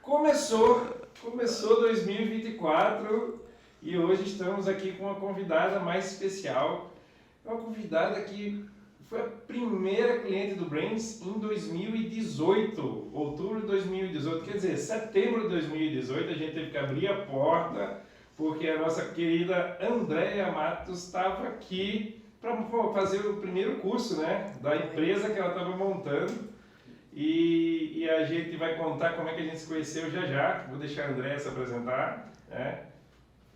Começou 2024 e hoje estamos aqui com uma convidada mais especial. É uma convidada que foi a primeira cliente do Brains em 2018, outubro de 2018, quer dizer, setembro de 2018 a gente teve que abrir a porta porque a nossa querida Andréia Matos estava aqui para fazer o primeiro curso, né, da empresa que ela estava montando. E a gente vai contar como é que a gente se conheceu já. Vou deixar a Andréia se apresentar.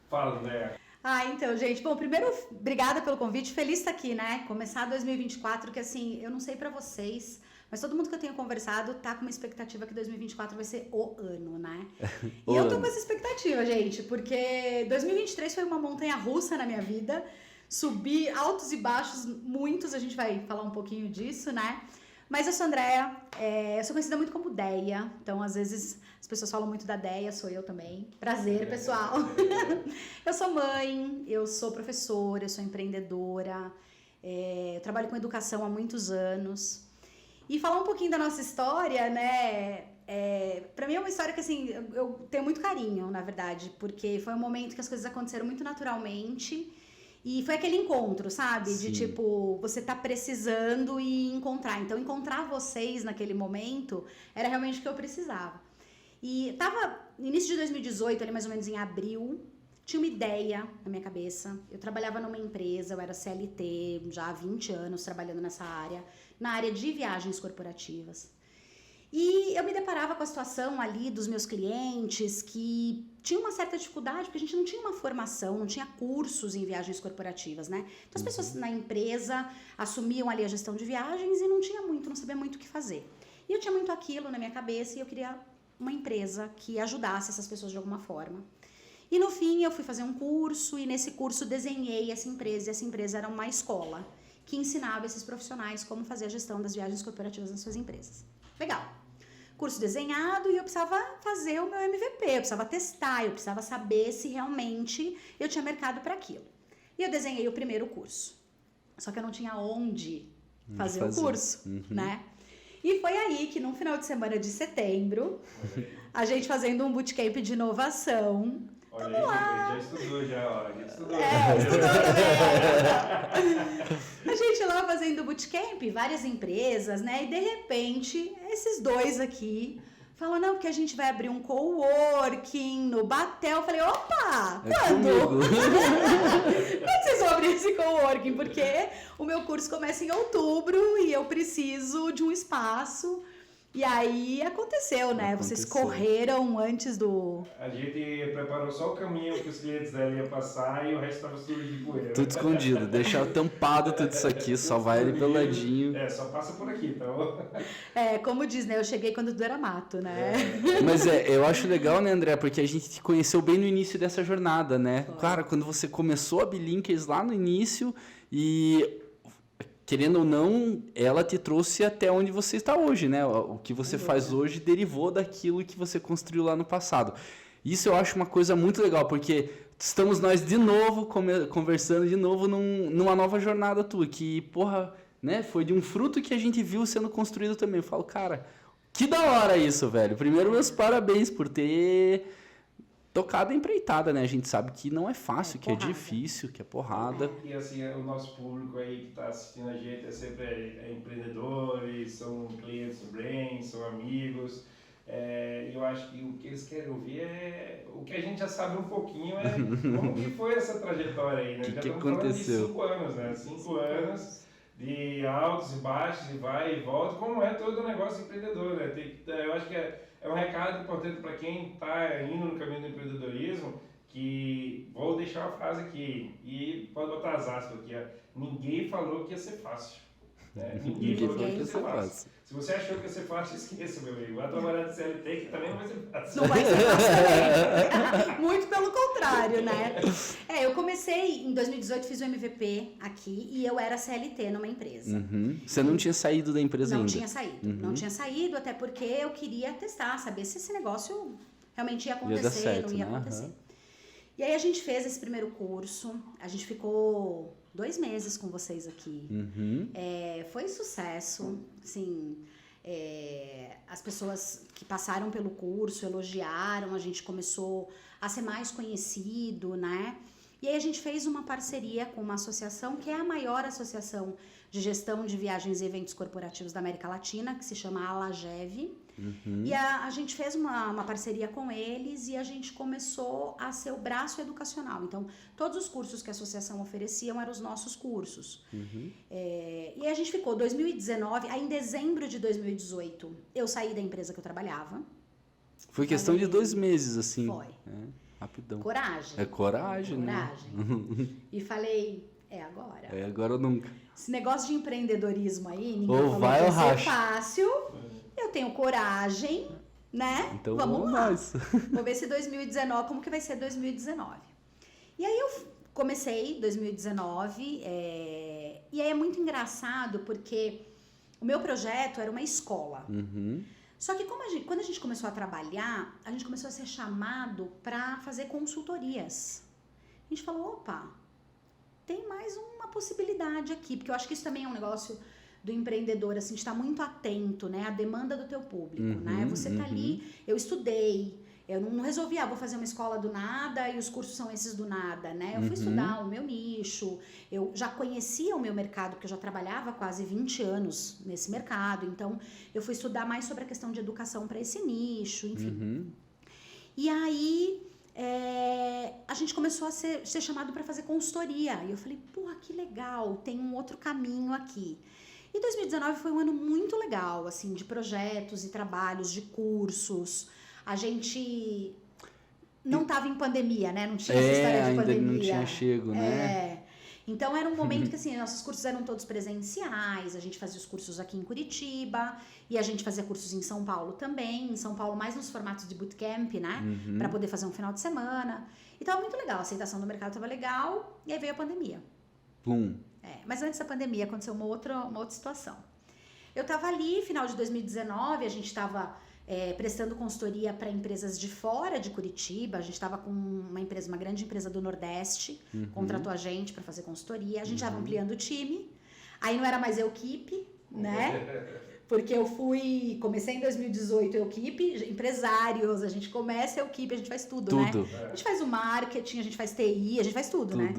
Fala, Andréia. Então, gente, bom, primeiro, obrigada pelo convite, feliz estar aqui, né, começar 2024, que assim, eu não sei pra vocês, mas todo mundo que eu tenho conversado tá com uma expectativa que 2024 vai ser o ano, né, e eu tô com essa expectativa, gente, porque 2023 foi uma montanha-russa na minha vida, subi altos e baixos, muitos, a gente vai falar um pouquinho disso, né. Mas eu sou Andréia, eu sou conhecida muito como Deia, então às vezes as pessoas falam muito da Deia, sou eu também. Prazer, pessoal. Eu sou mãe, eu sou professora, eu sou empreendedora, eu trabalho com educação há muitos anos. E falar um pouquinho da nossa história, né, pra mim é uma história que assim, eu tenho muito carinho, na verdade, porque foi um momento que as coisas aconteceram muito naturalmente. E foi aquele encontro, sabe? Sim. De tipo, você tá precisando e encontrar. Então, encontrar vocês naquele momento era realmente o que eu precisava. E tava no início de 2018, ali mais ou menos em abril, tinha uma ideia na minha cabeça. Eu trabalhava numa empresa, eu era CLT já há 20 anos trabalhando nessa área, na área de viagens corporativas. E eu me deparava com a situação ali dos meus clientes que tinham uma certa dificuldade, porque a gente não tinha uma formação, não tinha cursos em viagens corporativas, né? Então as pessoas na empresa assumiam ali a gestão de viagens e não sabia muito o que fazer. E eu tinha muito aquilo na minha cabeça e eu queria uma empresa que ajudasse essas pessoas de alguma forma. E no fim eu fui fazer um curso e nesse curso desenhei essa empresa, e essa empresa era uma escola que ensinava esses profissionais como fazer a gestão das viagens corporativas nas suas empresas. Legal. Curso desenhado e eu precisava fazer o meu MVP, eu precisava testar, eu precisava saber se realmente eu tinha mercado para aquilo. E eu desenhei o primeiro curso. Só que eu não tinha onde fazer o curso, né? E foi aí que no final de semana de setembro, a gente fazendo um bootcamp de inovação. Olha aí, já estudou já. Estudou também. A gente lá fazendo bootcamp, várias empresas, né? E de repente, esses dois aqui falam, não, porque a gente vai abrir um coworking no Batel. Eu falei, opa, quando? Quando vocês vão abrir esse coworking? Porque o meu curso começa em outubro e eu preciso de um espaço. E aí aconteceu, né? Vocês correram antes do... A gente preparou só o caminho que os clientes dela iam passar e o resto estava sujo de poeira. Tudo escondido, deixar tampado tudo isso aqui, só vai ali pelo ladinho. Só passa por aqui, então... como diz, né? Eu cheguei quando tudo era mato, né? Mas eu acho legal, né, André? Porque a gente te conheceu bem no início dessa jornada, né? Claro, quando você começou a Bilinkers lá no início e... Querendo ou não, ela te trouxe até onde você está hoje, né? O que você faz hoje derivou daquilo que você construiu lá no passado. Isso eu acho uma coisa muito legal, porque estamos nós de novo conversando de novo numa nova jornada tua, que, porra, né? Foi de um fruto que a gente viu sendo construído também. Eu falo, cara, que da hora isso, velho. Primeiro, meus parabéns por ter... tocada empreitada, né? A gente sabe que não é fácil, que é difícil, que é porrada. E assim, o nosso público aí que está assistindo a gente é sempre empreendedores, são clientes do Brain, são amigos. E eu acho que o que eles querem ouvir é o que a gente já sabe um pouquinho, como que foi essa trajetória aí, né? Já estamos aconteceu? Falando de 5 anos, né? 5 anos de altos e baixos, e vai e volta, como é todo negócio empreendedor, né? Eu acho que é um recado importante para quem está indo no caminho do empreendedorismo, que vou deixar uma frase aqui, e pode botar as aspas aqui, ninguém falou que ia ser fácil. Né? Ninguém falou que ia ser fácil. Se você achou que ia ser fácil, esqueça, meu amigo. Vai trabalhar de CLT, que também não vai ser fácil. Não vai ser fácil também. Muito pelo contrário, né? Eu comecei, em 2018, fiz o MVP aqui e eu era CLT numa empresa. Você não tinha saído da empresa ainda? Não tinha saído. Não tinha saído, até porque eu queria testar, saber se esse negócio realmente ia acontecer, não ia acontecer. E aí a gente fez esse primeiro curso, a gente ficou 2 meses com vocês aqui. Foi sucesso, assim, As pessoas que passaram pelo curso elogiaram, a gente começou a ser mais conhecido, né? E aí a gente fez uma parceria com uma associação que é a maior associação de gestão de viagens e eventos corporativos da América Latina, que se chama Alagev. E a gente fez uma parceria com eles e a gente começou a ser o braço educacional. Então, todos os cursos que a associação ofereciam eram os nossos cursos. E a gente ficou 2019, aí em dezembro de 2018, eu saí da empresa que eu trabalhava. Foi questão de 2 meses, assim. Foi. Rapidão. Coragem. É coragem, né? E falei, agora. É agora ou nunca. Esse negócio de empreendedorismo aí, ninguém Ou falou vai que ou vai ser racha. fácil. Eu tenho coragem, né? Então vamos lá. nós. Vou ver se 2019, como que vai ser 2019. E aí eu comecei 2019, e aí é muito engraçado porque o meu projeto era uma escola. Só que quando a gente começou a trabalhar, a gente começou a ser chamado para fazer consultorias. A gente falou, opa, tem mais uma possibilidade aqui, porque eu acho que isso também é um negócio do empreendedor, assim, de estar muito atento, né, à demanda do teu público, né? Você tá ali, eu estudei, eu não resolvi, vou fazer uma escola do nada e os cursos são esses do nada, né? Eu fui estudar o meu nicho, eu já conhecia o meu mercado, porque eu já trabalhava quase 20 anos nesse mercado, então eu fui estudar mais sobre a questão de educação para esse nicho, enfim. E aí a gente começou a ser chamado para fazer consultoria, e eu falei, que legal, tem um outro caminho aqui. E 2019 foi um ano muito legal, assim, de projetos e trabalhos, de cursos. A gente não estava em pandemia, né? Não tinha essa história de ainda pandemia. não tinha chego, né? Então era um momento que, assim, nossos cursos eram todos presenciais, a gente fazia os cursos aqui em Curitiba e a gente fazia cursos em São Paulo também. Em São Paulo, mais nos formatos de bootcamp, né? Para poder fazer um final de semana. E tava muito legal, a aceitação do mercado tava legal, e aí veio a pandemia. Plum. Mas antes da pandemia aconteceu uma outra situação. Eu estava ali, final de 2019, a gente estava prestando consultoria para empresas de fora de Curitiba. A gente estava com uma grande empresa do Nordeste, contratou a gente para fazer consultoria. A gente estava ampliando o time. Aí não era mais Equipe, né? Porque comecei em 2018 Equipe, empresários, a gente começa Equipe, a gente faz tudo, né? A gente faz o marketing, a gente faz TI, a gente faz tudo. Né?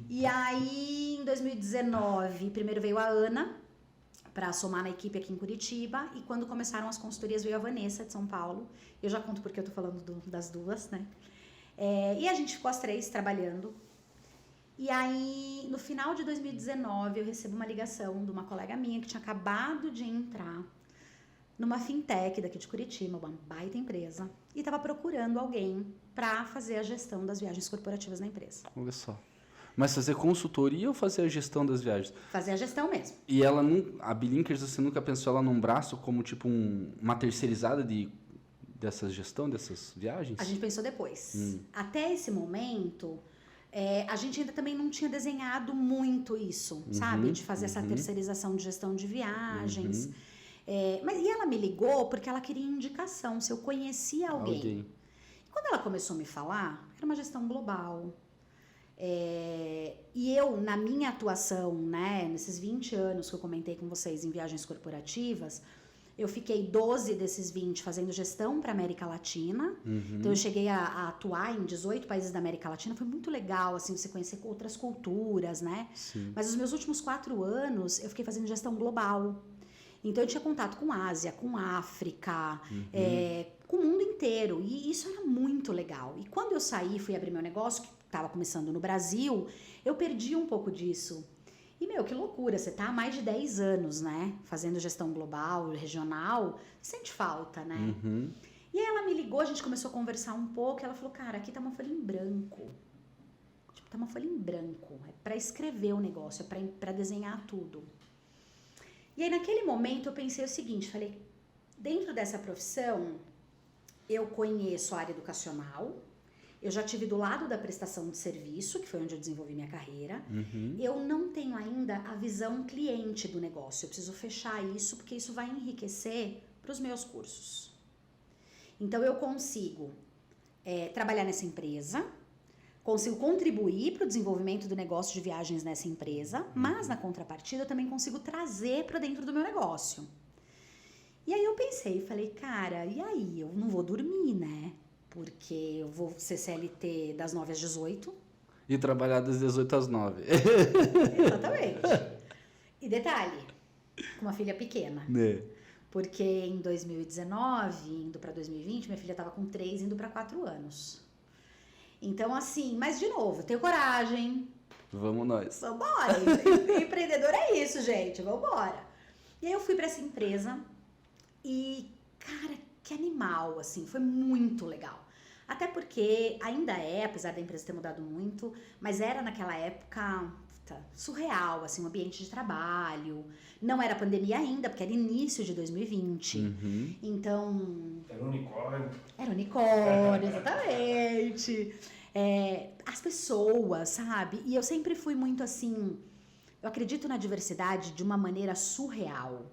E aí, em 2019, primeiro veio a Ana para somar na equipe aqui em Curitiba, e quando começaram as consultorias veio a Vanessa de São Paulo. Eu já conto porque eu tô falando das duas, né? E a gente ficou as 3 trabalhando. E aí, no final de 2019, eu recebo uma ligação de uma colega minha que tinha acabado de entrar numa fintech daqui de Curitiba, uma baita empresa, e estava procurando alguém para fazer a gestão das viagens corporativas na empresa. Olha só. Mas fazer consultoria ou fazer a gestão das viagens? Fazer a gestão mesmo. E ela a Bilinkers, você nunca pensou ela num braço como tipo uma terceirizada dessa gestão dessas viagens? A gente pensou depois. Até esse momento, a gente ainda também não tinha desenhado muito isso, sabe? De fazer essa terceirização de gestão de viagens. E ela me ligou porque ela queria indicação, se eu conhecia alguém. E quando ela começou a me falar, era uma gestão global. E eu, na minha atuação, né, nesses 20 anos que eu comentei com vocês em viagens corporativas, eu fiquei 12 desses 20 fazendo gestão para América Latina. Então eu cheguei a atuar em 18 países da América Latina. Foi muito legal, assim, você conhecer outras culturas, né? Mas os meus últimos 4 anos eu fiquei fazendo gestão global. Então eu tinha contato com Ásia, com África, com o mundo inteiro. E isso era muito legal. E quando eu saí, fui abrir meu negócio, que estava começando no Brasil, eu perdi um pouco disso. E, que loucura, você tá há mais de 10 anos, né? Fazendo gestão global, regional, sente falta, né? E aí ela me ligou, a gente começou a conversar um pouco, e ela falou, cara, aqui tá uma folha em branco. Tipo, tá uma folha em branco. É para escrever o negócio, é para desenhar tudo. E aí, naquele momento, eu pensei o seguinte, falei, dentro dessa profissão, eu conheço a área educacional, eu já tive do lado da prestação de serviço, que foi onde eu desenvolvi minha carreira. Eu não tenho ainda a visão cliente do negócio. Eu preciso fechar isso, porque isso vai enriquecer para os meus cursos. Então, eu consigo trabalhar nessa empresa, consigo contribuir para o desenvolvimento do negócio de viagens nessa empresa, mas, na contrapartida, eu também consigo trazer para dentro do meu negócio. E aí eu pensei, falei, cara, e aí? Eu não vou dormir, né? Porque eu vou ser CLT das 9 às 18. E trabalhar das 18 às 9. Exatamente. E detalhe, com uma filha pequena. Né? Porque em 2019, indo para 2020, minha filha estava com 3, indo para 4 anos. Então, assim, mas de novo, eu tenho coragem. Vamos nós. Vambora. Empreendedor é isso, gente. Vambora. E aí eu fui para essa empresa e, cara, que animal, assim, foi muito legal. Até porque ainda é, apesar da empresa ter mudado muito, mas era naquela época surreal, assim, um ambiente de trabalho. Não era pandemia ainda, porque era início de 2020. Uhum. Então... Era um unicórnio. Era unicórnio, exatamente. As pessoas, sabe? E eu sempre fui muito assim... Eu acredito na diversidade de uma maneira surreal.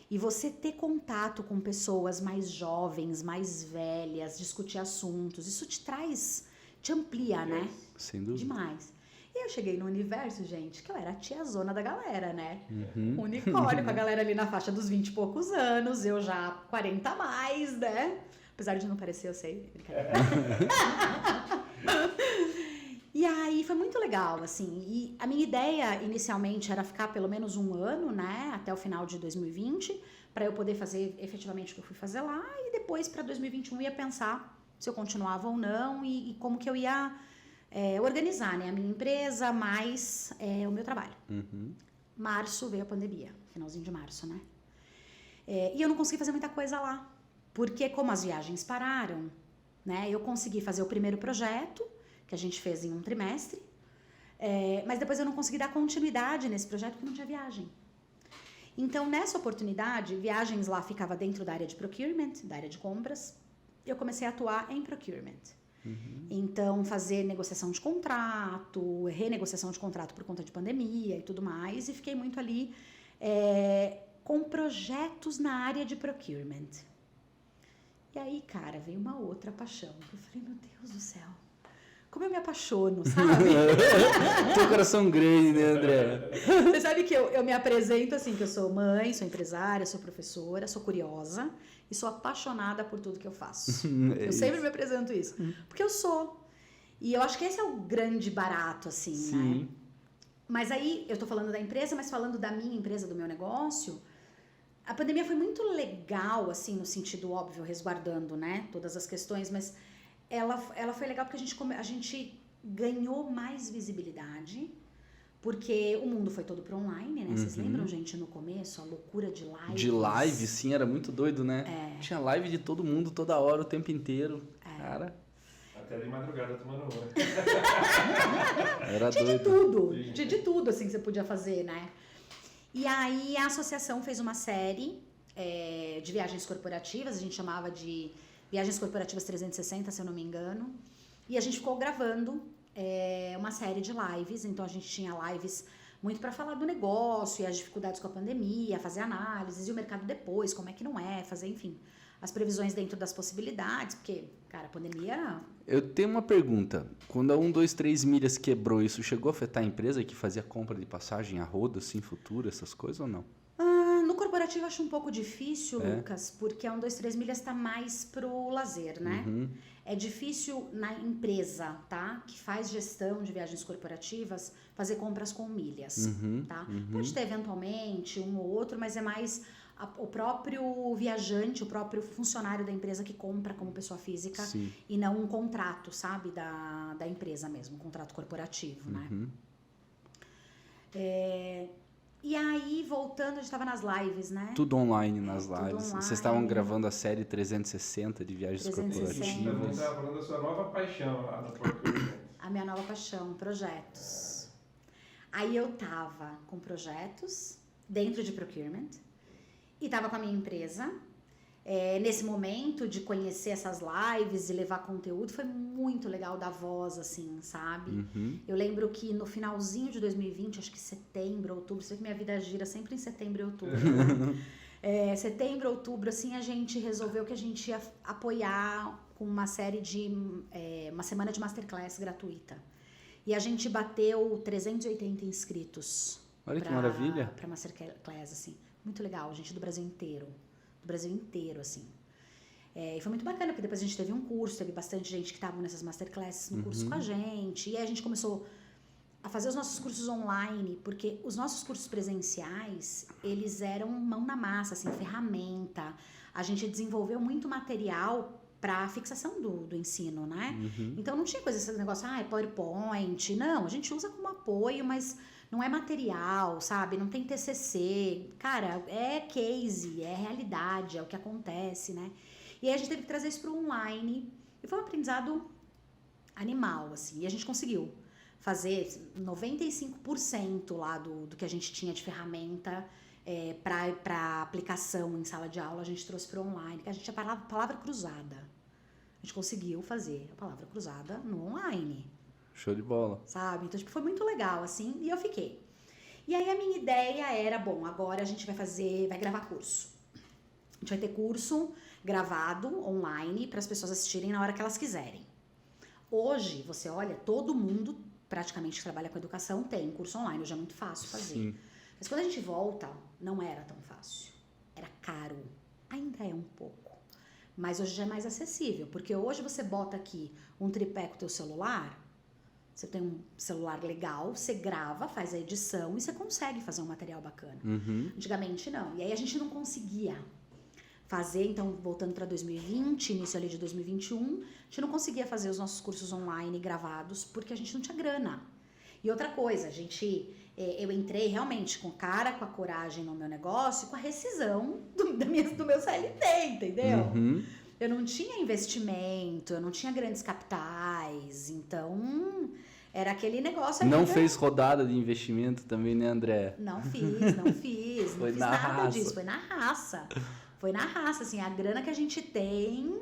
E você ter contato com pessoas mais jovens, mais velhas, discutir assuntos, isso te amplia, né? Sem dúvida. Demais. E eu cheguei no universo, gente, que eu era a tiazona da galera, né? Uhum. Unicórnio, com a galera ali na faixa dos 20 e poucos anos, eu já 40 a mais, né? Apesar de não parecer, eu sei. E aí foi muito legal, assim. E a minha ideia inicialmente era ficar pelo menos um ano, né? Até o final de 2020, para eu poder fazer efetivamente o que eu fui fazer lá. E depois, para 2021, ia pensar se eu continuava ou não e como que eu ia organizar, né? A minha empresa mais o meu trabalho. Uhum. Março veio a pandemia, finalzinho de março, né? E eu não consegui fazer muita coisa lá. Porque como as viagens pararam, né? Eu consegui fazer o primeiro projeto, que a gente fez em um trimestre, mas depois eu não consegui dar continuidade nesse projeto porque não tinha viagem. Então, nessa oportunidade, viagens lá ficava dentro da área de procurement, da área de compras, eu comecei a atuar em procurement. Uhum. Então, fazer negociação de contrato, renegociação de contrato por conta de pandemia e tudo mais, e fiquei muito ali com projetos na área de procurement. E aí, cara, veio uma outra paixão. Eu falei, meu Deus do céu, como eu me apaixono, sabe? Teu coração grande, né, André? Você sabe que eu me apresento assim, que eu sou mãe, sou empresária, sou professora, sou curiosa e sou apaixonada por tudo que eu faço. Eu sempre me apresento isso, porque eu sou. E eu acho que esse é o grande barato, assim, Sim. né? Mas aí, eu tô falando da empresa, mas falando da minha empresa, do meu negócio, a pandemia foi muito legal, assim, no sentido óbvio, resguardando, né, todas as questões, mas ela foi legal porque a gente ganhou mais visibilidade, porque o mundo foi todo para online, né? Vocês lembram, gente, no começo, a loucura de lives? De live, sim, era muito doido, né? Tinha live de todo mundo, toda hora, o tempo inteiro. Cara, Até de madrugada tomando uma. era Tinha doido. de tudo, assim, que você podia fazer, né? E aí a associação fez uma série de viagens corporativas, a gente chamava de Viagens Corporativas 360, se eu não me engano. E a gente ficou gravando uma série de lives. Então, a gente tinha lives muito para falar do negócio e as dificuldades com a pandemia, fazer análises e o mercado depois, como é que não é, fazer, enfim, as previsões dentro das possibilidades. Porque, cara, a pandemia... Eu tenho uma pergunta. Quando a 123 milhas quebrou, isso chegou a afetar a empresa que fazia compra de passagem a rodo, assim, futuro, essas coisas ou não? No corporativo eu acho um pouco difícil, Lucas, porque a 123 milhas está mais pro lazer, né? Uhum. É difícil na empresa, tá? Que faz gestão de viagens corporativas, fazer compras com milhas, tá? Pode ter eventualmente um ou outro, mas é mais o próprio viajante, o próprio funcionário da empresa que compra como pessoa física. Sim. E não um contrato, sabe? Da empresa mesmo, um contrato corporativo, né? E aí, voltando, a gente estava nas lives, né? Tudo online nas tudo lives. online. Vocês estavam gravando a série 360 de viagens 360. Você corporativas. estava falando da sua nova paixão lá no Procurement. A minha nova paixão, projetos. Aí eu tava com projetos dentro de procurement e tava com a minha empresa. Nesse momento de conhecer essas lives e levar conteúdo, foi muito legal dar voz, assim, sabe? Eu lembro que no finalzinho de 2020, acho que setembro, outubro, sei que minha vida gira sempre em setembro e outubro, né? Setembro, outubro, assim, a gente resolveu que a gente ia apoiar com uma série de... uma semana de masterclass gratuita. E a gente bateu 380 inscritos. Olha que maravilha. Pra masterclass, assim. Muito legal, gente do Brasil inteiro. do Brasil inteiro, assim. E foi muito bacana, porque depois a gente teve um curso, teve bastante gente que estava nessas masterclasses no curso com a gente. E aí a gente começou a fazer os nossos cursos online, porque os nossos cursos presenciais, eles eram mão na massa, assim, ferramenta. A gente desenvolveu muito material para fixação do ensino, né? Então não tinha coisa, esse negócio, PowerPoint. Não, a gente usa como apoio, mas não é material, sabe? Não tem TCC. Cara, é case, é realidade, é o que acontece, né? E aí a gente teve que trazer isso para o online. E foi um aprendizado animal, assim. E a gente conseguiu fazer 95% lá do que a gente tinha de ferramenta para aplicação em sala de aula, a gente trouxe para o online. Que a gente tinha palavra cruzada. A gente conseguiu fazer a palavra cruzada no online. Show de bola. Sabe? Então, tipo, foi muito legal, assim, e eu fiquei. E aí a minha ideia era, bom, agora a gente vai gravar curso. A gente vai ter curso gravado online para as pessoas assistirem na hora que elas quiserem. Hoje, você olha, todo mundo praticamente que trabalha com educação tem curso online, hoje é muito fácil fazer. Sim. Mas quando a gente volta, não era tão fácil. Era caro. Ainda é um pouco. Mas hoje já é mais acessível, porque hoje você bota aqui um tripé com o teu celular, você tem um celular legal, você grava, faz a edição e você consegue fazer um material bacana. Antigamente não. E aí a gente não conseguia fazer, então voltando para 2020, início ali de 2021, a gente não conseguia fazer os nossos cursos online gravados porque a gente não tinha grana. E outra coisa, eu entrei realmente com cara, com a coragem no meu negócio, com a rescisão do meu CLT, entendeu? Eu não tinha investimento, eu não tinha grandes capitais, então era aquele negócio... Não fez rodada de investimento também, né, André? Não fiz. Não fiz nada raça. disso, foi na raça. Foi na raça, assim, a grana que a gente tem.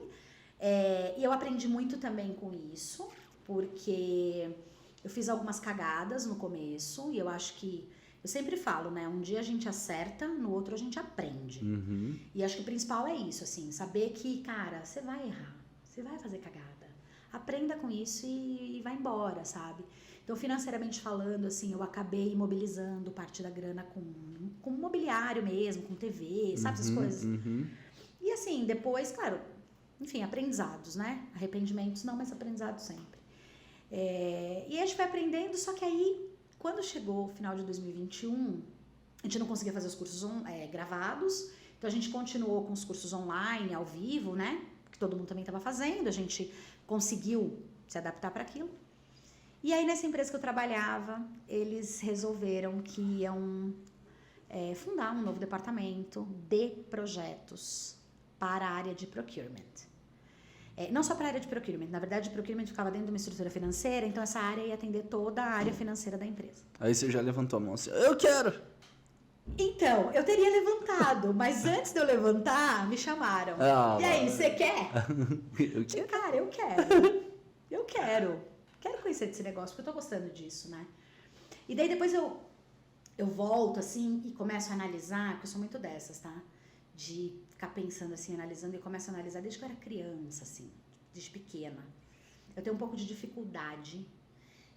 E eu aprendi muito também com isso, porque eu fiz algumas cagadas no começo, e eu acho que, eu sempre falo, né, um dia a gente acerta, no outro a gente aprende. E acho que o principal é isso, assim, saber que, cara, você vai errar, você vai fazer cagada. Aprenda com isso e vai embora, sabe? Então, financeiramente falando, assim, eu acabei imobilizando parte da grana com mobiliário mesmo, com TV, sabe, essas coisas. E assim, depois, claro, enfim, aprendizados, né? Arrependimentos não, mas aprendizados sempre. E a gente foi aprendendo, só que aí, quando chegou o final de 2021, a gente não conseguia fazer os cursos gravados, então a gente continuou com os cursos online, ao vivo, né? Que todo mundo também estava fazendo, a gente conseguiu se adaptar para aquilo. E aí, nessa empresa que eu trabalhava, eles resolveram que iam fundar um novo departamento de projetos para a área de procurement. Não só para a área de procurement, na verdade, o procurement ficava dentro de uma estrutura financeira, então essa área ia atender toda a área financeira da empresa. Aí você já levantou a mão assim, eu quero! Então, eu teria levantado, mas antes de eu levantar, me chamaram. E aí, você quer? Cara, eu quero. Eu quero. Quero conhecer desse negócio, porque eu tô gostando disso, né? E daí depois eu volto, assim, e começo a analisar, porque eu sou muito dessas, tá? De ficar pensando assim, analisando, e começo a analisar desde que eu era criança, assim, desde pequena. Eu tenho um pouco de dificuldade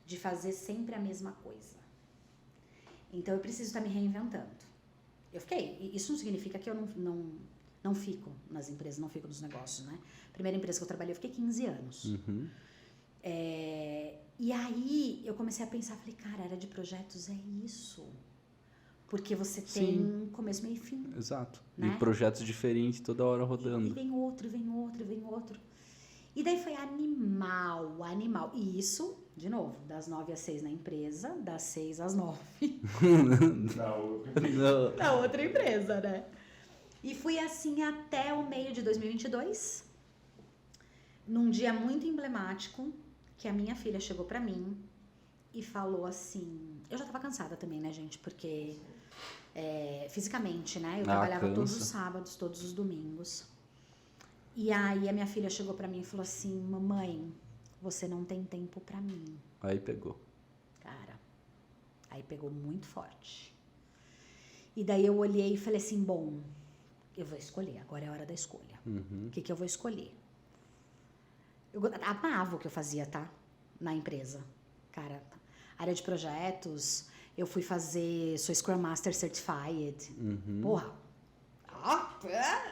de fazer sempre a mesma coisa. Então eu preciso estar me reinventando. Eu fiquei, isso não significa que eu não fico nas empresas, não fico nos negócios, né? Primeira empresa que eu trabalhei, eu fiquei 15 anos. E aí eu comecei a pensar, falei, cara, área de projetos é isso. Porque você tem começo, meio e fim. Exato. Né? E projetos diferentes toda hora rodando. E vem outro, vem outro, vem outro. E daí foi animal. E isso, de novo, das 9 às 6 na empresa, das 6 às 9. Na outra empresa, né? E fui assim até o meio de 2022, num dia muito emblemático, que a minha filha chegou pra mim e falou assim... Eu já tava cansada também, né, gente? Porque fisicamente, né? Eu trabalhava todos os sábados, todos os domingos. E aí a minha filha chegou pra mim e falou assim, mamãe, você não tem tempo pra mim. Aí pegou. Cara, aí pegou muito forte. E daí eu olhei e falei assim, bom, eu vou escolher, agora é a hora da escolha. O que eu vou escolher? Eu amava o que eu fazia, tá? Na empresa. Cara, área de projetos, eu fui fazer, sou Scrum Master Certified. Porra,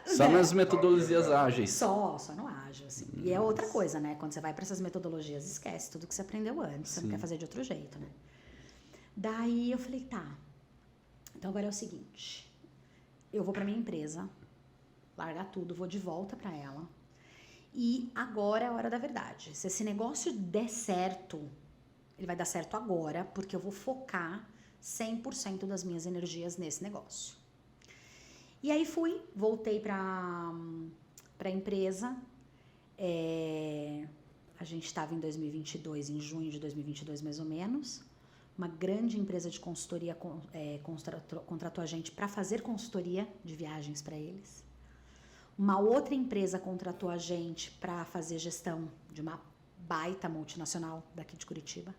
Só nas metodologias ágeis. Só no ágil, assim. E é outra coisa, né? Quando você vai para essas metodologias, esquece tudo que você aprendeu antes. Você não quer fazer de outro jeito, né? Daí eu falei, tá. Então agora é o seguinte. Eu vou para minha empresa, largar tudo, vou de volta para ela. E agora é a hora da verdade. Se esse negócio der certo, ele vai dar certo agora, porque eu vou focar 100% das minhas energias nesse negócio. E aí voltei para a empresa. A gente estava em 2022, em junho de 2022 mais ou menos. Uma grande empresa de consultoria contratou a gente para fazer consultoria de viagens para eles. Uma outra empresa contratou a gente para fazer gestão de uma baita multinacional daqui de Curitiba.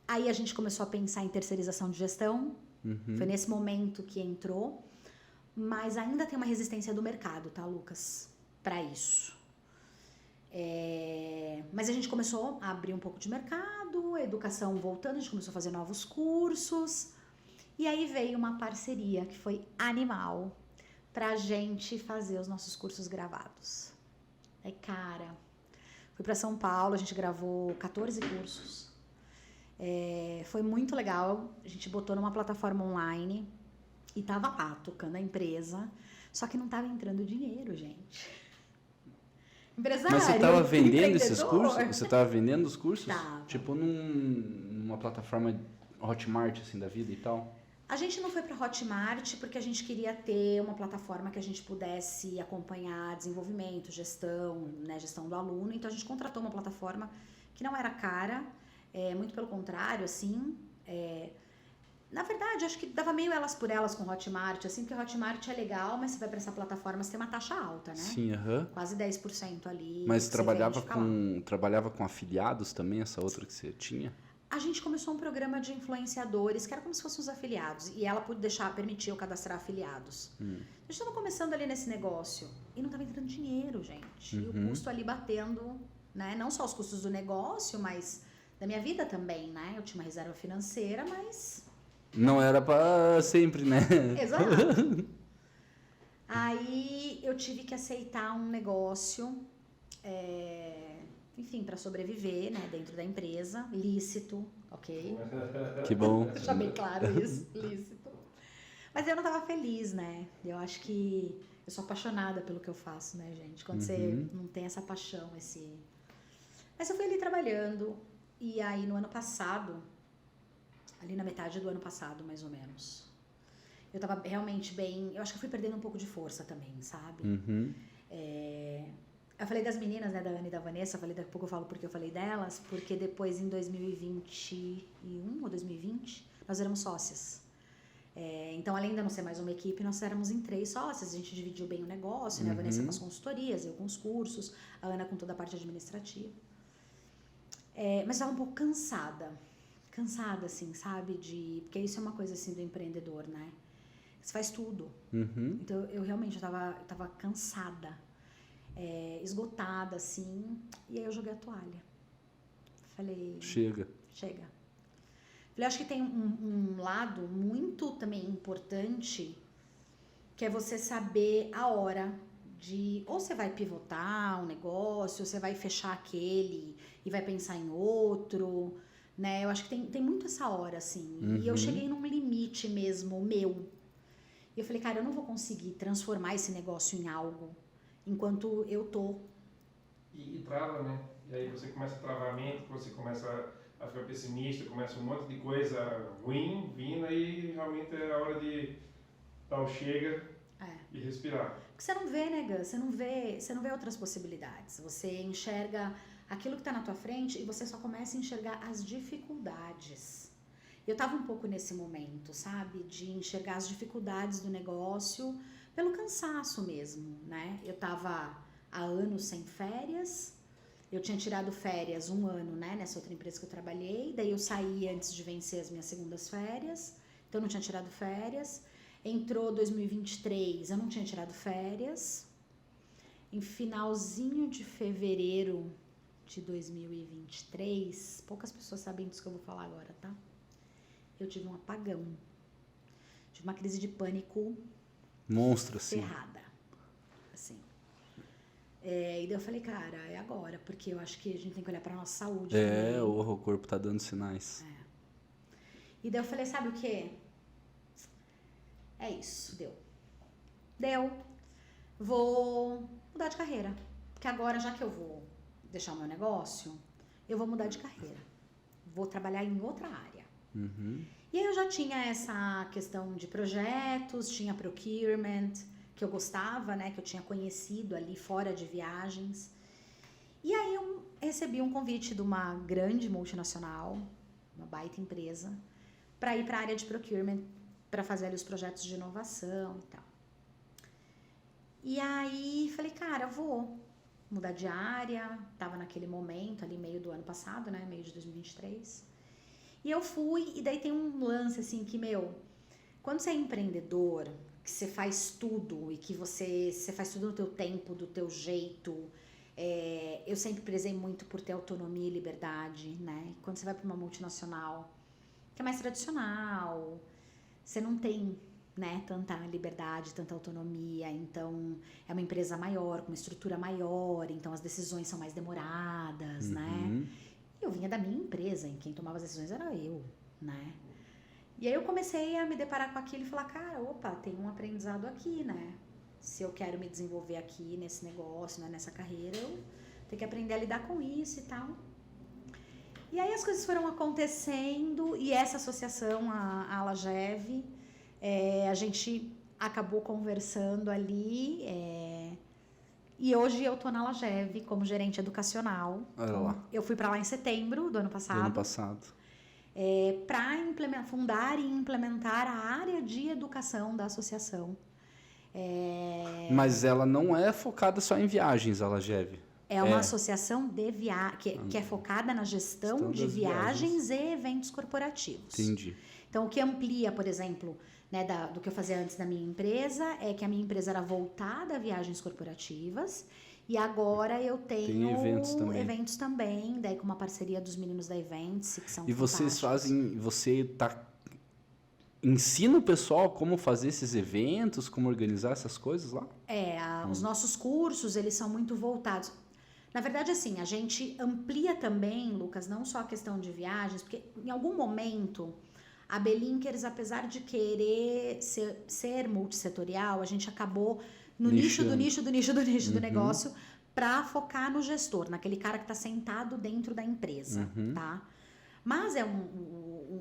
Aí a gente começou a pensar em terceirização de gestão. Foi nesse momento que entrou. Mas ainda tem uma resistência do mercado, tá, Lucas? Para isso. Mas a gente começou a abrir um pouco de mercado, a educação voltando, a gente começou a fazer novos cursos. E aí veio uma parceria que foi animal pra gente fazer os nossos cursos gravados. Aí, cara, fui pra São Paulo, a gente gravou 14 cursos. Foi muito legal, a gente botou numa plataforma online e tava lá, tocando a empresa, só que não tava entrando dinheiro, gente. Empresário, mas você tava vendendo esses cursos? empreendedor. Você tava vendendo os cursos? Tava. Tipo numa plataforma Hotmart, assim, da vida e tal? A gente não foi para Hotmart porque a gente queria ter uma plataforma que a gente pudesse acompanhar desenvolvimento, gestão, né, gestão do aluno. Então a gente contratou uma plataforma que não era cara, muito pelo contrário, assim. Na verdade, acho que dava meio elas por elas com Hotmart, assim, porque Hotmart é legal, mas você vai para essa plataforma, você tem uma taxa alta, né? Sim, aham. Quase 10% ali. Mas você trabalhava vende, trabalhava com afiliados também, essa outra que você tinha? A gente começou um programa de influenciadores, que era como se fossem os afiliados. E ela permitiu cadastrar afiliados. A gente estava começando ali nesse negócio. E não estava entrando dinheiro, gente. E o custo ali batendo, né? Não só os custos do negócio, mas da minha vida também, né? Eu tinha uma reserva financeira, mas... Não era pra sempre, né? Exato. Aí eu tive que aceitar um negócio... enfim, para sobreviver, né, dentro da empresa, lícito, ok? Que bom. Deixar bem claro isso, lícito. Mas eu não tava feliz, né? Eu acho que eu sou apaixonada pelo que eu faço, né, gente? Quando você não tem essa paixão, Mas eu fui ali trabalhando, e aí no ano passado, ali na metade do ano passado, mais ou menos, eu tava realmente bem... Eu acho que eu fui perdendo um pouco de força também, sabe? Eu falei das meninas, né, da Ana e da Vanessa, daqui a pouco eu falo porque eu falei delas, porque depois em 2021 ou 2020, nós éramos sócias. Então, além de não ser mais uma equipe, nós éramos em 3 sócias, a gente dividiu bem o negócio, né, a Vanessa com as consultorias, eu com os cursos, a Ana com toda a parte administrativa. Mas eu estava um pouco cansada, assim, sabe, porque isso é uma coisa assim do empreendedor, né, você faz tudo. Então, eu realmente tava cansada. Esgotada, assim, e aí eu joguei a toalha. Falei... Chega. Falei, acho que tem um lado muito também importante, que é você saber a hora de... Ou você vai pivotar um negócio, ou você vai fechar aquele e vai pensar em outro, né? Eu acho que tem muito essa hora, assim. E eu cheguei num limite mesmo, meu. E eu falei, cara, eu não vou conseguir transformar esse negócio em algo enquanto eu tô. E trava, né? E aí você começa a travar a mente, você começa a ficar pessimista, começa um monte de coisa ruim vindo, aí realmente é a hora de dar o chega e respirar. Porque você não vê, né, Gus? Você não vê outras possibilidades. Você enxerga aquilo que tá na tua frente e você só começa a enxergar as dificuldades. Eu tava um pouco nesse momento, sabe? De enxergar as dificuldades do negócio pelo cansaço mesmo, né? Eu tava há anos sem férias, eu tinha tirado férias 1 ano, né? Nessa outra empresa que eu trabalhei, daí eu saí antes de vencer as minhas segundas férias, então eu não tinha tirado férias. Entrou 2023, eu não tinha tirado férias. Em finalzinho de fevereiro de 2023, poucas pessoas sabem disso que eu vou falar agora, tá? Eu tive um apagão, tive uma crise de pânico Monstro, assim. ferrada. Assim. E daí eu falei, cara, é agora, porque eu acho que a gente tem que olhar pra nossa saúde. É, também. o corpo tá dando sinais. E daí eu falei, sabe o quê? É isso, deu. Deu. Vou mudar de carreira. Porque agora, já que eu vou deixar o meu negócio, eu vou mudar de carreira. Vou trabalhar em outra área. Uhum. E aí eu já tinha essa questão de projetos, tinha procurement, que eu gostava, né? Que eu tinha conhecido ali fora de viagens. E aí eu recebi um convite de uma grande multinacional, uma baita empresa, para ir para a área de procurement, para fazer ali os projetos de inovação e tal. E aí falei, cara, eu vou mudar de área, tava naquele momento ali, meio do ano passado, né? Meio de 2023. E eu fui, e daí tem um lance assim que, quando você é empreendedor, que você faz tudo e que você faz tudo no teu tempo, do teu jeito, eu sempre prezei muito por ter autonomia e liberdade, né? Quando você vai para uma multinacional, que é mais tradicional, você não tem, né, tanta liberdade, tanta autonomia, então é uma empresa maior, com uma estrutura maior, então as decisões são mais demoradas, né? Eu vinha da minha empresa, em quem tomava as decisões era eu, né? E aí eu comecei a me deparar com aquilo e falar, cara, opa, tem um aprendizado aqui, né? Se eu quero me desenvolver aqui nesse negócio, né, nessa carreira, eu tenho que aprender a lidar com isso e tal. E aí as coisas foram acontecendo e essa associação, a Alagev, a gente acabou conversando ali, e hoje eu tô na Alagev como gerente educacional. Olha lá. Eu fui para lá em setembro do ano passado. Do ano passado. Para fundar e implementar a área de educação da associação. Mas ela não é focada só em viagens, a Alagev. É uma associação de que é focada na gestão de viagens e eventos corporativos. Entendi. Então, o que amplia, por exemplo, né, do que eu fazia antes da minha empresa, é que a minha empresa era voltada a viagens corporativas e agora eu tenho eventos também, daí com uma parceria dos meninos da Events, que são E vocês fantásticos. ensina o pessoal como fazer esses eventos, como organizar essas coisas lá? Os nossos cursos, eles são muito voltados. Na verdade, assim, a gente amplia também, Lucas, não só a questão de viagens, porque em algum momento a Belinkers, apesar de querer ser multissetorial, a gente acabou no nicho do negócio para focar no gestor, naquele cara que está sentado dentro da empresa, tá? Mas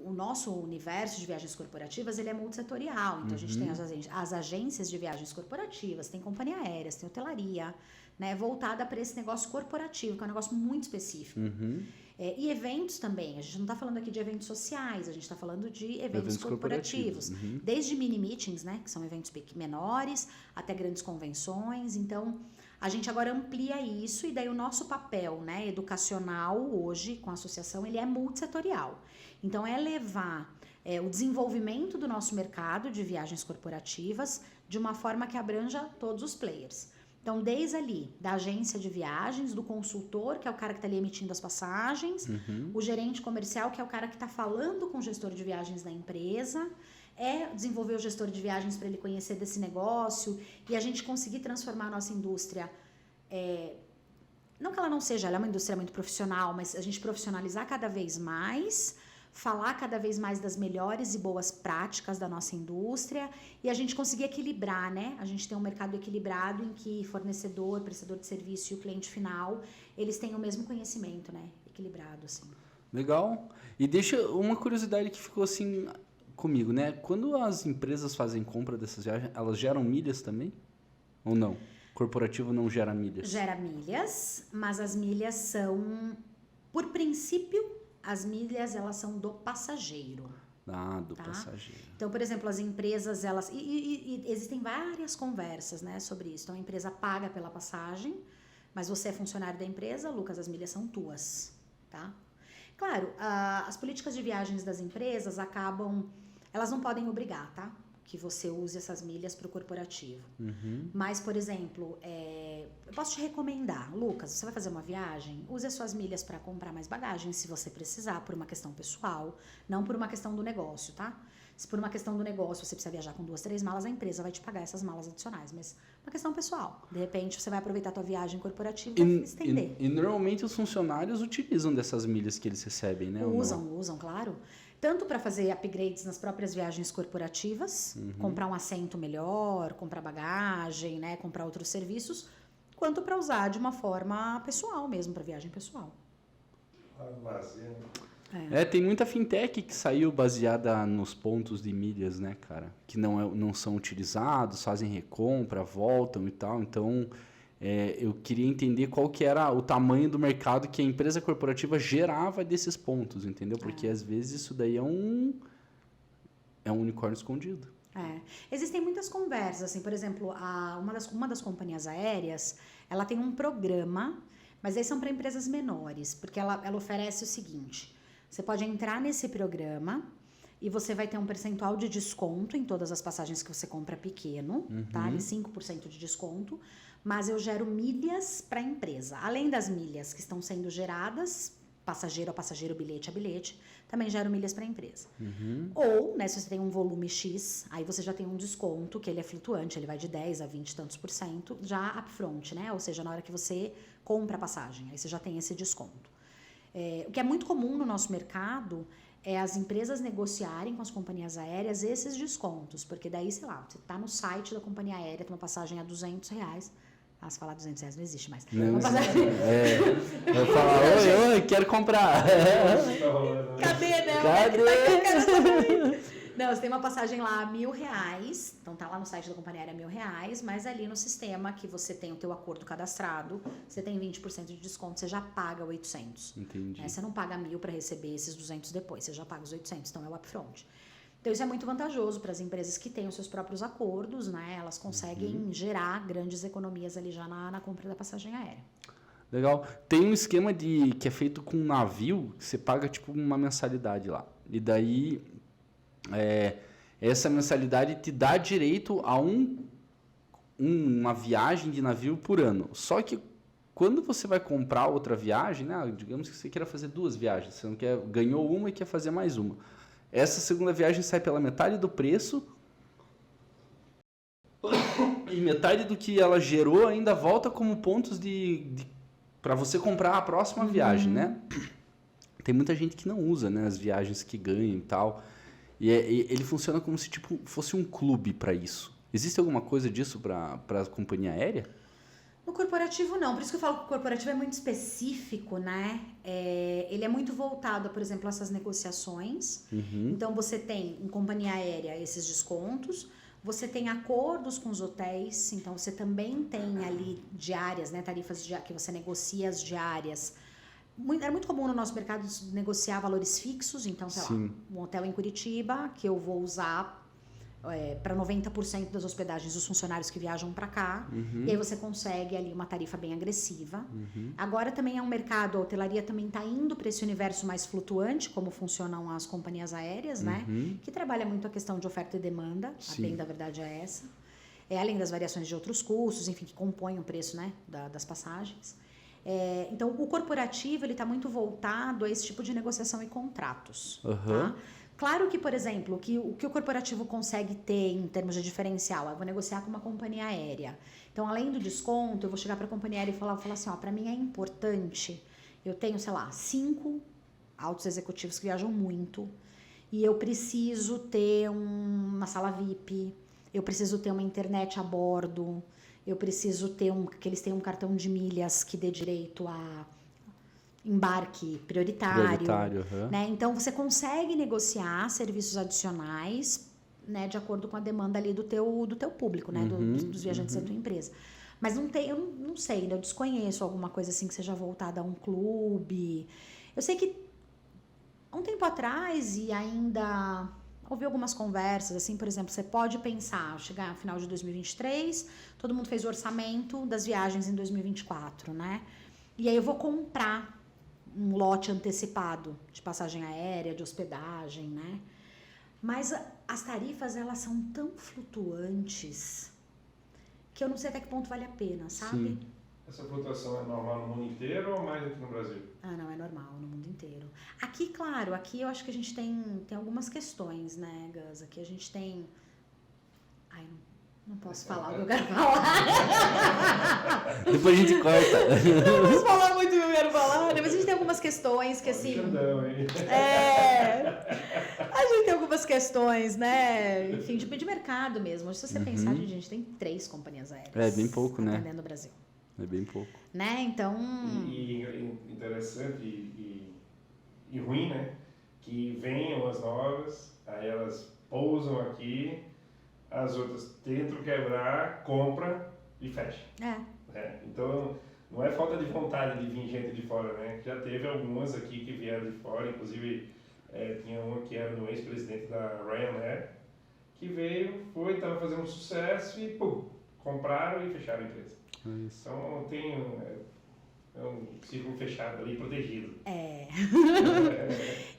o nosso universo de viagens corporativas, ele é multissetorial. Então, a gente tem as agências de viagens corporativas, tem companhia aéreas, tem hotelaria, né, voltada para esse negócio corporativo, que é um negócio muito específico. E eventos também. A gente não está falando aqui de eventos sociais, a gente está falando de eventos corporativos. Desde mini meetings, né, que são eventos menores, até grandes convenções. Então, a gente agora amplia isso e daí o nosso papel, né, educacional hoje com a associação, ele é multissetorial. Então, é levar o desenvolvimento do nosso mercado de viagens corporativas de uma forma que abranja todos os players. Então, desde ali, da agência de viagens, do consultor, que é o cara que está ali emitindo as passagens, o gerente comercial, que é o cara que está falando com o gestor de viagens da empresa, desenvolver o gestor de viagens para ele conhecer desse negócio e a gente conseguir transformar a nossa indústria, não que ela não seja, ela é uma indústria muito profissional, mas a gente profissionalizar cada vez mais, falar cada vez mais das melhores e boas práticas da nossa indústria e a gente conseguir equilibrar, né? A gente tem um mercado equilibrado em que fornecedor, prestador de serviço e o cliente final, eles têm o mesmo conhecimento, né? Equilibrado, assim. Legal. E deixa uma curiosidade que ficou assim comigo, né? Quando as empresas fazem compra dessas viagens, elas geram milhas também? Ou não? Corporativo não gera milhas? Gera milhas, mas as milhas são, por princípio, as milhas, elas são do passageiro. Do passageiro. Então, por exemplo, as empresas, elas... E existem várias conversas, né, sobre isso. Então, a empresa paga pela passagem, mas você é funcionário da empresa, Lucas, as milhas são tuas, tá? Claro, as políticas de viagens das empresas acabam... Elas não podem obrigar, tá? Que você use essas milhas para o corporativo. Mas, por exemplo, eu posso te recomendar, Lucas, você vai fazer uma viagem, use as suas milhas para comprar mais bagagem, se você precisar, por uma questão pessoal, não por uma questão do negócio, tá? Se por uma questão do negócio você precisa viajar com 2, 3 malas, a empresa vai te pagar essas malas adicionais. Mas uma questão pessoal. De repente, você vai aproveitar a tua viagem corporativa e estender. E normalmente os funcionários utilizam dessas milhas que eles recebem, né? Usam, claro. Tanto para fazer upgrades nas próprias viagens corporativas, comprar um assento melhor, comprar bagagem, né, comprar outros serviços, quanto para usar de uma forma pessoal mesmo, para viagem pessoal. Lazer, tem muita fintech que saiu baseada nos pontos de milhas, né, cara? Que não são utilizados, fazem recompra, voltam e tal. Então, eu queria entender qual que era o tamanho do mercado que a empresa corporativa gerava desses pontos, entendeu? Porque às vezes isso daí é um unicórnio escondido. Existem muitas conversas, assim, por exemplo, uma das companhias aéreas, ela tem um programa, mas aí são para empresas menores, porque ela oferece o seguinte: você pode entrar nesse programa e você vai ter um percentual de desconto em todas as passagens que você compra pequeno, tá? Ali 5% de desconto, mas eu gero milhas para a empresa. Além das milhas que estão sendo geradas, passageiro a passageiro, bilhete a bilhete, também gero milhas para a empresa. Ou, né, se você tem um volume X, aí você já tem um desconto, que ele é flutuante, ele vai de 10 a 20 e tantos por cento, já upfront, né? Ou seja, na hora que você compra a passagem, aí você já tem esse desconto. O que é muito comum no nosso mercado é as empresas negociarem com as companhias aéreas esses descontos, porque daí, sei lá, você está no site da companhia aérea, tem uma passagem a R$200, se falar R$200 não existe mais. Não, uma passagem... Vai falar, oi, quero comprar. Cadê, né? Cadê? Não, você tem uma passagem lá a R$1.000, então tá lá no site da companhia aérea R$1.000, mas ali no sistema que você tem o teu acordo cadastrado, você tem 20% de desconto, você já paga 800. Entendi. Você não paga 1.000 para receber esses 200 depois, você já paga os 800, então é o upfront. Então isso é muito vantajoso para as empresas que têm os seus próprios acordos, né? Elas conseguem gerar grandes economias ali já na compra da passagem aérea. Legal. Tem um esquema que é feito com um navio, que você paga tipo uma mensalidade lá. E daí essa mensalidade te dá direito a uma viagem de navio por ano. Só que quando você vai comprar outra viagem, né, digamos que você queira fazer 2 viagens, você não ganhou uma e quer fazer mais uma. Essa segunda viagem sai pela metade do preço e metade do que ela gerou ainda volta como pontos para você comprar a próxima viagem, né? Tem muita gente que não usa, né, as viagens que ganham e tal. E ele funciona como se tipo, fosse um clube para isso. Existe alguma coisa disso para a companhia aérea? No corporativo não, por isso que eu falo que o corporativo é muito específico, né? Ele é muito voltado, por exemplo, a essas negociações. Então você tem em companhia aérea esses descontos, você tem acordos com os hotéis, então você também tem ali diárias, né? Tarifas que você negocia as diárias. Era muito comum no nosso mercado negociar valores fixos, então, sei lá, um hotel em Curitiba que eu vou usar para 90% das hospedagens dos funcionários que viajam para cá, e aí você consegue ali uma tarifa bem agressiva. Agora também é um mercado, a hotelaria também está indo para esse universo mais flutuante, como funcionam as companhias aéreas, né? Que trabalha muito a questão de oferta e demanda, a bem da verdade é essa. Além das variações de outros custos, enfim, que compõem o preço, né, das passagens. Então, o corporativo ele está muito voltado a esse tipo de negociação e contratos. Tá? Claro que, por exemplo, o que o corporativo consegue ter em termos de diferencial, eu vou negociar com uma companhia aérea. Então, além do desconto, eu vou chegar para a companhia aérea e falar assim, para mim é importante, eu tenho, sei lá, 5 altos executivos que viajam muito e eu preciso ter uma sala VIP, eu preciso ter uma internet a bordo, eu preciso ter que eles tenham um cartão de milhas que dê direito a embarque prioritário, né? Então você consegue negociar serviços adicionais, né, de acordo com a demanda ali do teu público, né, dos viajantes da tua empresa. Mas eu não sei, eu desconheço alguma coisa assim que seja voltada a um clube. Eu sei que há um tempo atrás e ainda ouvi algumas conversas, assim, por exemplo, você pode pensar, chegar no final de 2023, todo mundo fez o orçamento das viagens em 2024, né? E aí eu vou comprar um lote antecipado de passagem aérea, de hospedagem, né? Mas as tarifas, elas são tão flutuantes que eu não sei até que ponto vale a pena, sabe? Essa flutuação é normal no mundo inteiro ou mais aqui no Brasil? Ah, não, é normal no mundo inteiro. Aqui, claro, aqui eu acho que a gente tem algumas questões, né, Gus? Aqui a gente tem... Ai, não posso falar o que eu quero falar. Depois a gente corta. Não posso falar muito o que eu quero falar, né? Mas a gente tem algumas questões que, assim... A gente tem algumas questões, né? Enfim, de mercado mesmo. Se você pensar, a gente tem 3 companhias aéreas. É bem pouco, né? Atendendo no Brasil. É bem pouco. Né? Então... E interessante e ruim, né? Que vêm umas novas, aí elas pousam aqui, as outras tentam quebrar, compram e fecham. Então, não é falta de vontade de vir gente de fora, né? Já teve algumas aqui que vieram de fora, inclusive tinha uma que era do ex-presidente da Ryanair, que veio, estava fazendo um sucesso e, pum, compraram e fecharam a empresa. Então, tem um círculo fechado ali, protegido.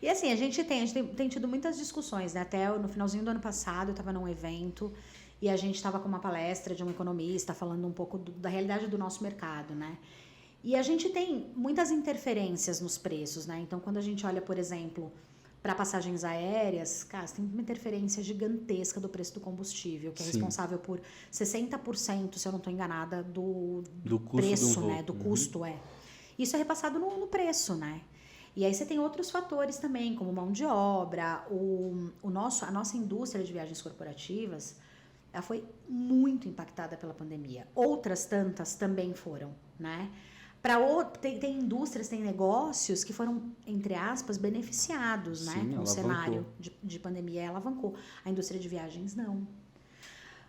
E assim, a gente tem tido muitas discussões, né? Até no finalzinho do ano passado, eu estava num evento e a gente estava com uma palestra de um economista falando um pouco da realidade do nosso mercado, né? E a gente tem muitas interferências nos preços, né? Então, quando a gente olha, por exemplo, para passagens aéreas, cara, você tem uma interferência gigantesca do preço do combustível, que é responsável por 60%, se eu não estou enganada, do preço, né? Do custo, Isso é repassado no preço, né? E aí você tem outros fatores também, como mão de obra, a nossa indústria de viagens corporativas, ela foi muito impactada pela pandemia. Outras tantas também foram, né? Tem indústrias, tem negócios que foram, entre aspas, beneficiados, né? Com o cenário de pandemia, ela alavancou. A indústria de viagens, não. O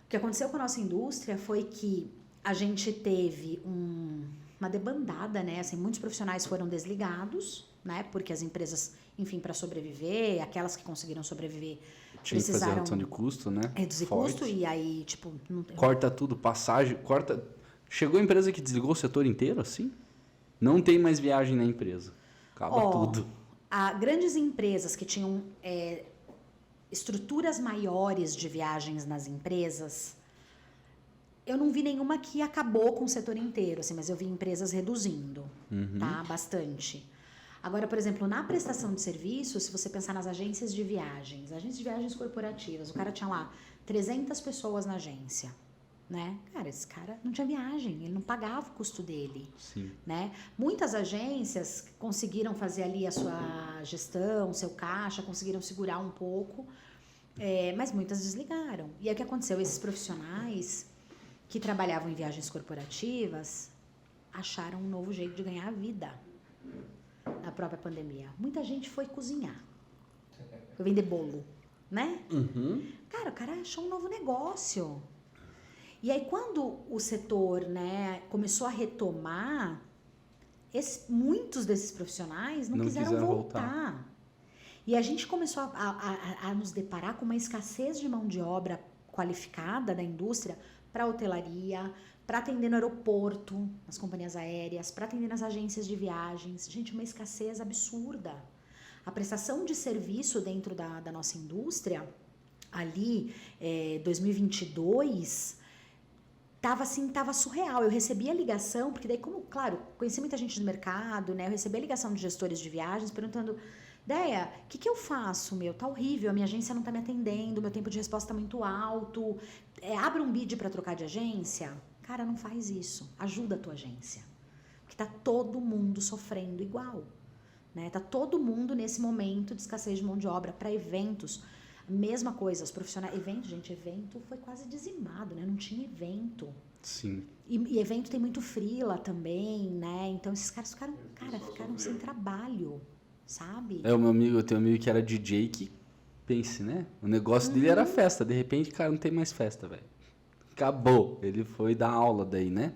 que aconteceu com a nossa indústria foi que a gente teve uma debandada, né? Assim, muitos profissionais foram desligados, né? Porque as empresas, enfim, para sobreviver, aquelas que conseguiram sobreviver, precisaram... fazer redução de custo, né? Reduzir custo e aí, tipo... Corta tudo, passagem, corta... Chegou a empresa que desligou o setor inteiro, assim? Não tem mais viagem na empresa. Acaba tudo. Grandes empresas que tinham estruturas maiores de viagens nas empresas, eu não vi nenhuma que acabou com o setor inteiro, assim, mas eu vi empresas reduzindo, tá? Bastante. Agora, por exemplo, na prestação de serviços, se você pensar nas agências de viagens corporativas, o cara tinha lá 300 pessoas na agência. Né? Cara, esse cara não tinha viagem, ele não pagava o custo dele. Sim. Né? Muitas agências conseguiram fazer ali a sua gestão, seu caixa, conseguiram segurar um pouco, mas muitas desligaram. E aí o que aconteceu? Esses profissionais que trabalhavam em viagens corporativas acharam um novo jeito de ganhar a vida na própria pandemia. Muita gente foi cozinhar, foi vender bolo, né? Cara, o cara achou um novo negócio. E aí, quando o setor, né, começou a retomar, muitos desses profissionais não quiseram voltar. E a gente começou a nos deparar com uma escassez de mão de obra qualificada da indústria para hotelaria, para atender no aeroporto, nas companhias aéreas, para atender nas agências de viagens. Gente, uma escassez absurda. A prestação de serviço dentro da nossa indústria, ali, 2022... Tava surreal. Eu recebia ligação, porque daí, como, claro, conheci muita gente do mercado, né? Eu recebia ligação de gestores de viagens perguntando, Déia, o que eu faço, meu? Tá horrível, a minha agência não tá me atendendo, meu tempo de resposta tá muito alto. Abre um bid para trocar de agência? Cara, não faz isso. Ajuda a tua agência. Porque tá todo mundo sofrendo igual, né? Tá todo mundo nesse momento de escassez de mão de obra para eventos. Mesma coisa, os profissionais... Evento foi quase dizimado, né? Não tinha evento. Sim. E evento tem muito freela também, né? Então, esses caras ficaram sem trabalho, sabe? Eu tenho um amigo que era DJ que, pense, né? O negócio dele era festa. De repente, cara, não tem mais festa, velho. Acabou. Ele foi dar aula daí, né?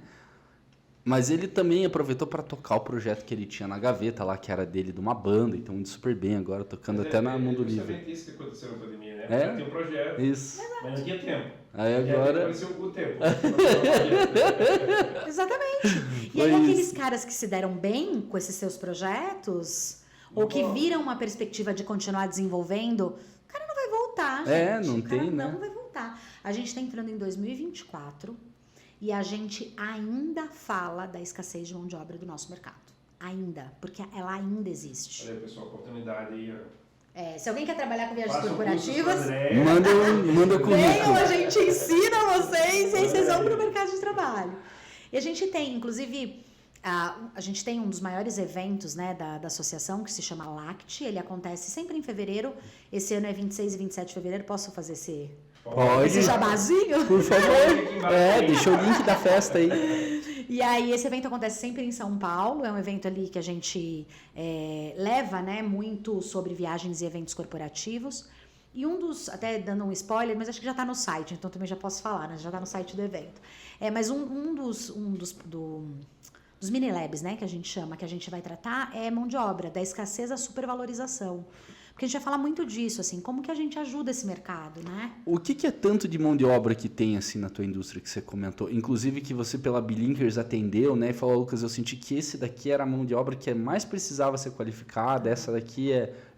Mas ele também aproveitou para tocar o projeto que ele tinha na gaveta lá, que era dele, de uma banda, então indo super bem agora, tocando até na Mundo Livre. É isso que aconteceu na pandemia, né? Já tem um projeto, isso. mas não tinha tempo. Aí agora... apareceu o tempo. Exatamente. E aí aqueles caras que se deram bem com esses seus projetos, ou que viram uma perspectiva de continuar desenvolvendo, o cara não vai voltar, gente. Não tem, né? Não vai voltar. A gente está entrando em 2024... E a gente ainda fala da escassez de mão de obra do nosso mercado. Ainda, porque ela ainda existe. Olha aí, pessoal, oportunidade aí, ó. Se alguém quer trabalhar com viagens Faça corporativas, Manda o venham, a currículo. gente ensina vocês e aí vocês vão para o mercado de trabalho. E a gente tem, inclusive, a gente tem um dos maiores eventos, né, da associação, que se chama LACT. Ele acontece sempre em fevereiro. Esse ano é 26 e 27 de fevereiro. Posso fazer esse Pode. jabazinho? Por favor. Deixa o link da festa aí. E aí, esse evento acontece sempre em São Paulo. É um evento ali que a gente leva, né, muito sobre viagens e eventos corporativos. E um dos, até dando um spoiler, mas acho que já está no site, então também já posso falar, né? Já está no site do evento. Mas um dos mini labs, né, que a gente chama, que a gente vai tratar, é mão de obra, da escassez à supervalorização. Porque a gente vai falar muito disso, assim, como que a gente ajuda esse mercado, né? O que é tanto de mão de obra que tem assim na tua indústria que você comentou? Inclusive que você pela Bilinkers atendeu, né? E falou, Lucas, eu senti que esse daqui era a mão de obra que mais precisava ser qualificada, essa daqui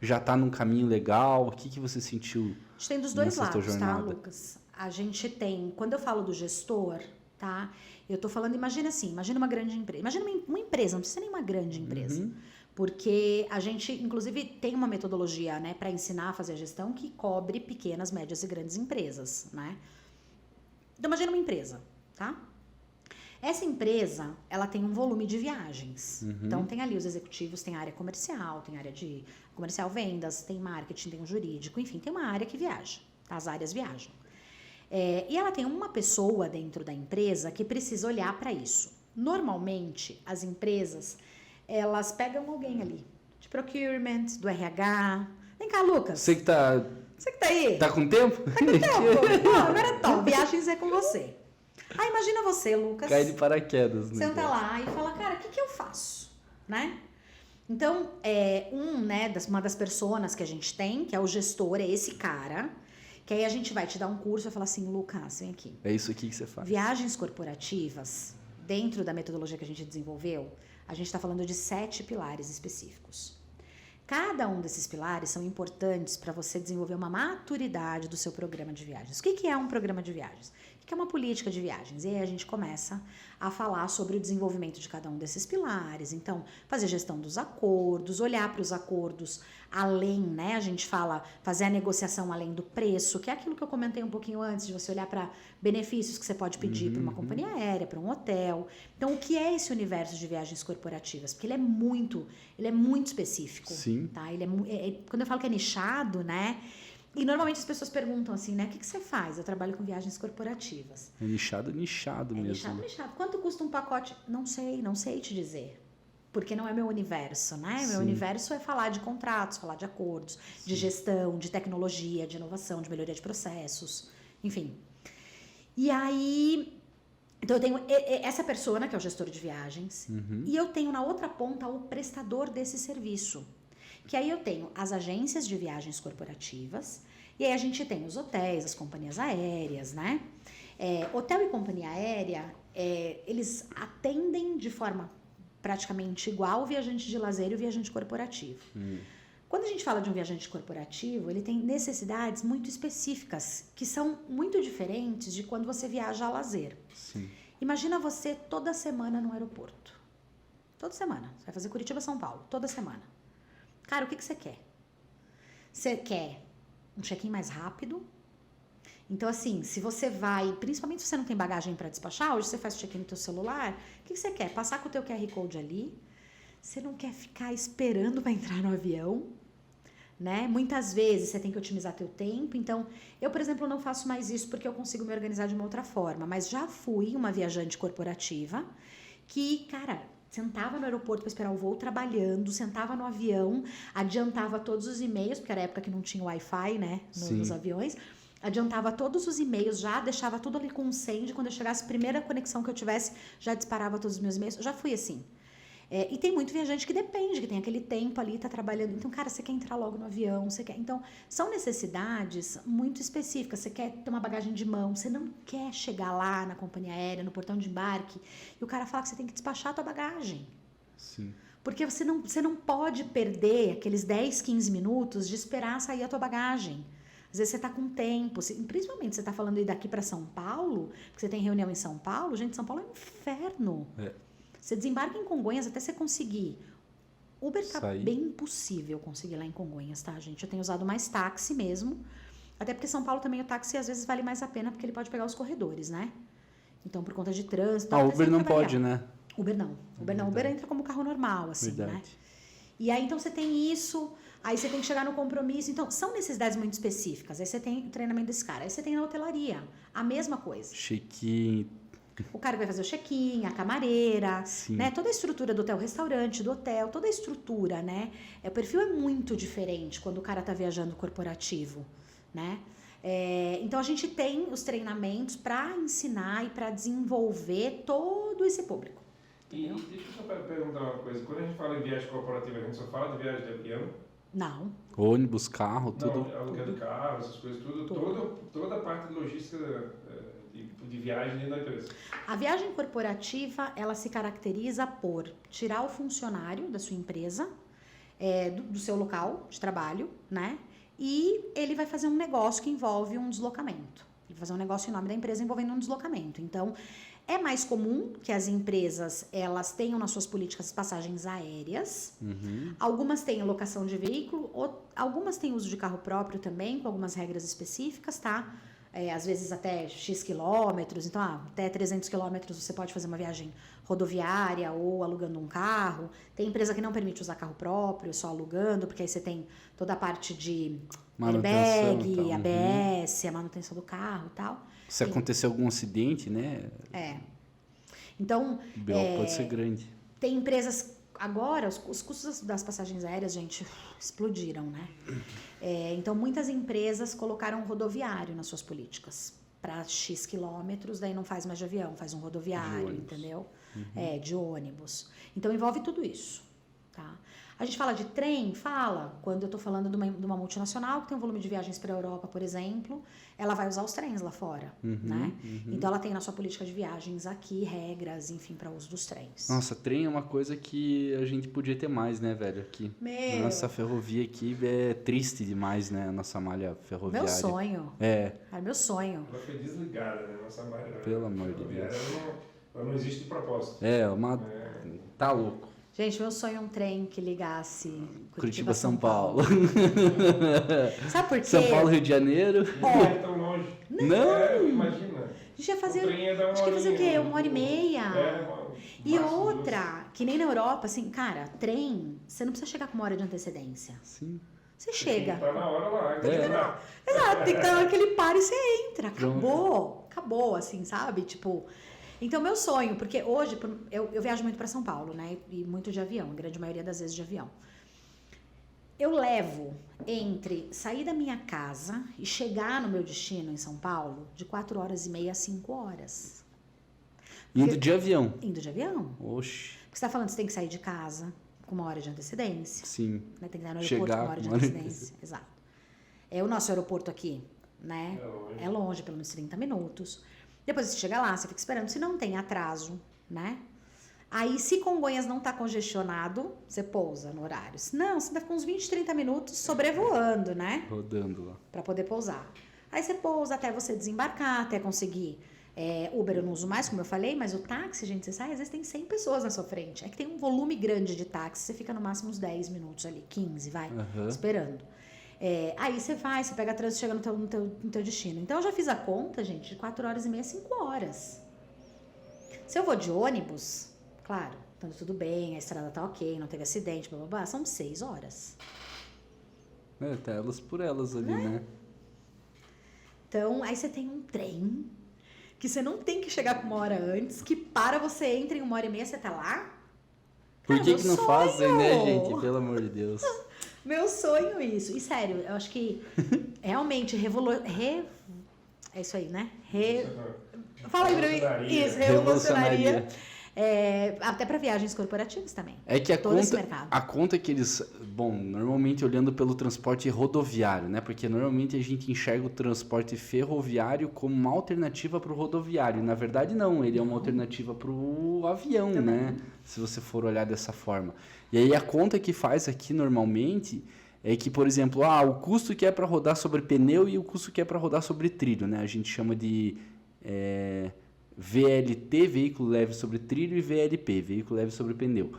já está num caminho legal. O que você sentiu? A gente tem dos dois nessa tua lados, tá, jornada? Lucas? A gente tem, quando eu falo do gestor, tá? Eu tô falando, imagina uma grande empresa. Imagina uma empresa, não precisa ser nem uma grande empresa. Uhum. Porque a gente, inclusive, tem uma metodologia, né, para ensinar a fazer a gestão que cobre pequenas, médias e grandes empresas, né? Então, imagina uma empresa, tá? Essa empresa, ela tem um volume de viagens. Uhum. Então, tem ali os executivos, tem a área comercial, tem a área de comercial vendas, tem marketing, tem o jurídico, enfim, tem uma área que viaja. As áreas viajam. E ela tem uma pessoa dentro da empresa que precisa olhar para isso. Normalmente, as empresas, elas pegam alguém ali, de procurement, do RH. Vem cá, Lucas. Você que tá aí? Tá com tempo? Tá com tempo? Não, agora top, viagens é com você. Aí imagina você, Lucas. Cai de paraquedas. Senta lá e fala, cara, o que eu faço? Né? Então, uma das personas que a gente tem, que é o gestor, é esse cara, que aí a gente vai te dar um curso e falar assim, Lucas, vem aqui. É isso aqui que você faz. Viagens corporativas, dentro da metodologia que a gente desenvolveu, a gente está falando de 7 pilares específicos. Cada um desses pilares são importantes para você desenvolver uma maturidade do seu programa de viagens. O que é um programa de viagens? O que é uma política de viagens? E aí a gente começa a falar sobre o desenvolvimento de cada um desses pilares. Então, fazer gestão dos acordos, olhar para os acordos além, né? A gente fala fazer a negociação além do preço, que é aquilo que eu comentei um pouquinho antes, de você olhar para benefícios que você pode pedir para uma companhia aérea, para um hotel. Então, o que é esse universo de viagens corporativas? Porque ele é muito específico. Sim. Tá? Quando eu falo que é nichado, né? E normalmente as pessoas perguntam assim, né? O que você faz? Eu trabalho com viagens corporativas. É nichado mesmo. Nichado. Quanto custa um pacote? Não sei te dizer. Porque não é meu universo, né? Sim. Meu universo é falar de contratos, falar de acordos, de gestão, de tecnologia, de inovação, de melhoria de processos, enfim. E aí, então eu tenho essa persona, que é o gestor de viagens, e eu tenho na outra ponta o prestador desse serviço. Que aí eu tenho as agências de viagens corporativas, e aí a gente tem os hotéis, as companhias aéreas, né? Hotel e companhia aérea, eles atendem de forma praticamente igual o viajante de lazer e o viajante corporativo. Quando a gente fala de um viajante corporativo, ele tem necessidades muito específicas, que são muito diferentes de quando você viaja a lazer. Sim. Imagina você toda semana no aeroporto. Toda semana. Você vai fazer Curitiba-São Paulo, toda semana. Cara, o que você quer? Você quer um check-in mais rápido? Então, assim, se você vai, principalmente se você não tem bagagem para despachar, hoje você faz check-in no teu celular, o que você quer? Passar com o teu QR Code ali? Você não quer ficar esperando para entrar no avião? Né? Muitas vezes você tem que otimizar teu tempo. Então, eu, por exemplo, não faço mais isso porque eu consigo me organizar de uma outra forma. Mas já fui uma viajante corporativa que, cara, sentava no aeroporto para esperar o voo trabalhando, sentava no avião, adiantava todos os e-mails, porque era a época que não tinha Wi-Fi, né, nos aviões, adiantava todos os e-mails já, deixava tudo ali com um send, quando eu chegasse, a primeira conexão que eu tivesse, já disparava todos os meus e-mails, eu já fui assim. E tem muito viajante que depende, que tem aquele tempo ali, tá trabalhando. Então, cara, você quer entrar logo no avião, você quer... Então, são necessidades muito específicas. Você quer ter uma bagagem de mão, você não quer chegar lá na companhia aérea, no portão de embarque, e o cara fala que você tem que despachar a tua bagagem. Sim. Porque você não pode perder aqueles 10, 15 minutos de esperar sair a tua bagagem. Às vezes você tá com tempo, principalmente você tá falando aí daqui para São Paulo, porque você tem reunião em São Paulo, gente, São Paulo é um inferno. Você desembarca em Congonhas até você conseguir. Uber tá bem impossível conseguir lá em Congonhas, tá, gente? Eu tenho usado mais táxi mesmo, até porque São Paulo também o táxi às vezes vale mais a pena porque ele pode pegar os corredores, né? Então, por conta de trânsito... Ah, Uber não pode, né? Uber não. Uber entra como carro normal, assim, Verdade. né? E aí, então, você tem isso, aí você tem que chegar no compromisso. Então, são necessidades muito específicas. Aí você tem o treinamento desse cara. Aí você tem na hotelaria, a mesma coisa. Check-in. O cara que vai fazer o check-in, a camareira, Sim. né? Toda a estrutura do hotel, restaurante, do hotel, toda a estrutura, né? O perfil é muito diferente quando o cara tá viajando corporativo, né? Então a gente tem os treinamentos para ensinar e para desenvolver todo esse público. E deixa eu só perguntar uma coisa. Quando a gente fala em viagem corporativa, a gente só fala de viagem de avião? Não. Ônibus, carro, tudo. Não, aluguel de carro, essas coisas, toda a parte de logística de viagem dentro da empresa. A viagem corporativa, ela se caracteriza por tirar o funcionário da sua empresa, do seu local de trabalho, né? E ele vai fazer um negócio que envolve um deslocamento. Ele vai fazer um negócio em nome da empresa envolvendo um deslocamento. Então, é mais comum que as empresas, elas tenham nas suas políticas passagens aéreas. Uhum. Algumas têm locação de veículo, algumas têm uso de carro próprio também, com algumas regras específicas, tá? Às vezes até X quilômetros, então até 300 quilômetros você pode fazer uma viagem rodoviária ou alugando um carro. Tem empresa que não permite usar carro próprio, só alugando, porque aí você tem toda a parte de airbag, tal. ABS, a manutenção do carro e tal. Se acontecer algum acidente, né? Então, O BO pode ser grande. tem empresas... Agora, os custos das passagens aéreas, gente, explodiram, né? Então, muitas empresas colocaram rodoviário nas suas políticas. Para X quilômetros, daí não faz mais de avião, faz um rodoviário, entendeu? De ônibus. Então, envolve tudo isso, tá? A gente fala de trem? Fala. Quando eu estou falando de uma multinacional que tem um volume de viagens para a Europa, por exemplo, ela vai usar os trens lá fora, né? Então, ela tem na sua política de viagens aqui regras, enfim, para uso dos trens. Nossa, trem é uma coisa que a gente podia ter mais, né, velho? Aqui. Nossa ferrovia aqui é triste demais, né? A nossa malha ferroviária. Meu sonho. É meu sonho. Ela foi desligada, né? Nossa malha. Pelo amor de Deus. Ela não existe de propósito. Tá louco. Gente, meu sonho é um trem que ligasse Curitiba-São Paulo. Sabe por quê? São Paulo, Rio de Janeiro. Não é tão longe. Não. Imagina. A gente ia fazer... O trem ia dar uma acho que ia fazer o quê? horinha, 1h30. E outra, que nem na Europa, assim, cara, trem, você não precisa chegar com 1 hora de antecedência. Sim. Você chega. Tá na hora lá. Exato, tem que estar na hora que ele para e você entra. Acabou, assim, sabe? Tipo... Então, meu sonho, porque hoje eu viajo muito para São Paulo, né? E muito de avião, a grande maioria das vezes de avião. Eu levo entre sair da minha casa e chegar no meu destino em São Paulo de 4h30 a 5 horas. Indo de avião. Indo de avião. Oxe. Porque você tá falando que você tem que sair de casa com 1 hora de antecedência. Sim. Né? Tem que estar no aeroporto com 1 hora de antecedência. Exato. O nosso aeroporto aqui, né? É longe, pelo menos 30 minutos. Depois você chega lá, você fica esperando. Se não tem atraso, né? Aí, se Congonhas não tá congestionado, você pousa no horário. Se não, você vai ficar uns 20, 30 minutos sobrevoando, né? Rodando lá. Pra poder pousar. Aí você pousa até você desembarcar, até conseguir. Uber eu não uso mais, como eu falei, mas o táxi, gente, você sai, às vezes tem 100 pessoas na sua frente. É que tem um volume grande de táxi, você fica no máximo uns 10 minutos ali, 15, vai, esperando. Aí você vai, você pega trânsito e chega no teu destino. Então eu já fiz a conta, gente, de 4h30 a 5 horas. Se eu vou de ônibus, claro, então tudo bem, a estrada tá ok, não teve acidente, blá blá blá, são 6 horas. Tá elas por elas ali, né? Então, aí você tem um trem que você não tem que chegar com 1 hora antes, que você entra em 1h30, você tá lá. Por que não sonho! fazem, né, gente? Pelo amor de Deus. Meu sonho isso. E sério, eu acho que realmente é isso aí, né? Fala aí pra mim. Isso, revolucionaria. Até para viagens corporativas também. É que mercado. a conta que eles... Bom, normalmente olhando pelo transporte rodoviário, né? Porque normalmente a gente enxerga o transporte ferroviário como uma alternativa para o rodoviário. Na verdade, não. Ele é uma alternativa para o avião, também, né? Se você for olhar dessa forma. E aí a conta que faz aqui normalmente é que, por exemplo, o custo que é para rodar sobre pneu e o custo que é para rodar sobre trilho, né? A gente chama de VLT, veículo leve sobre trilho, e VLP, veículo leve sobre pneu.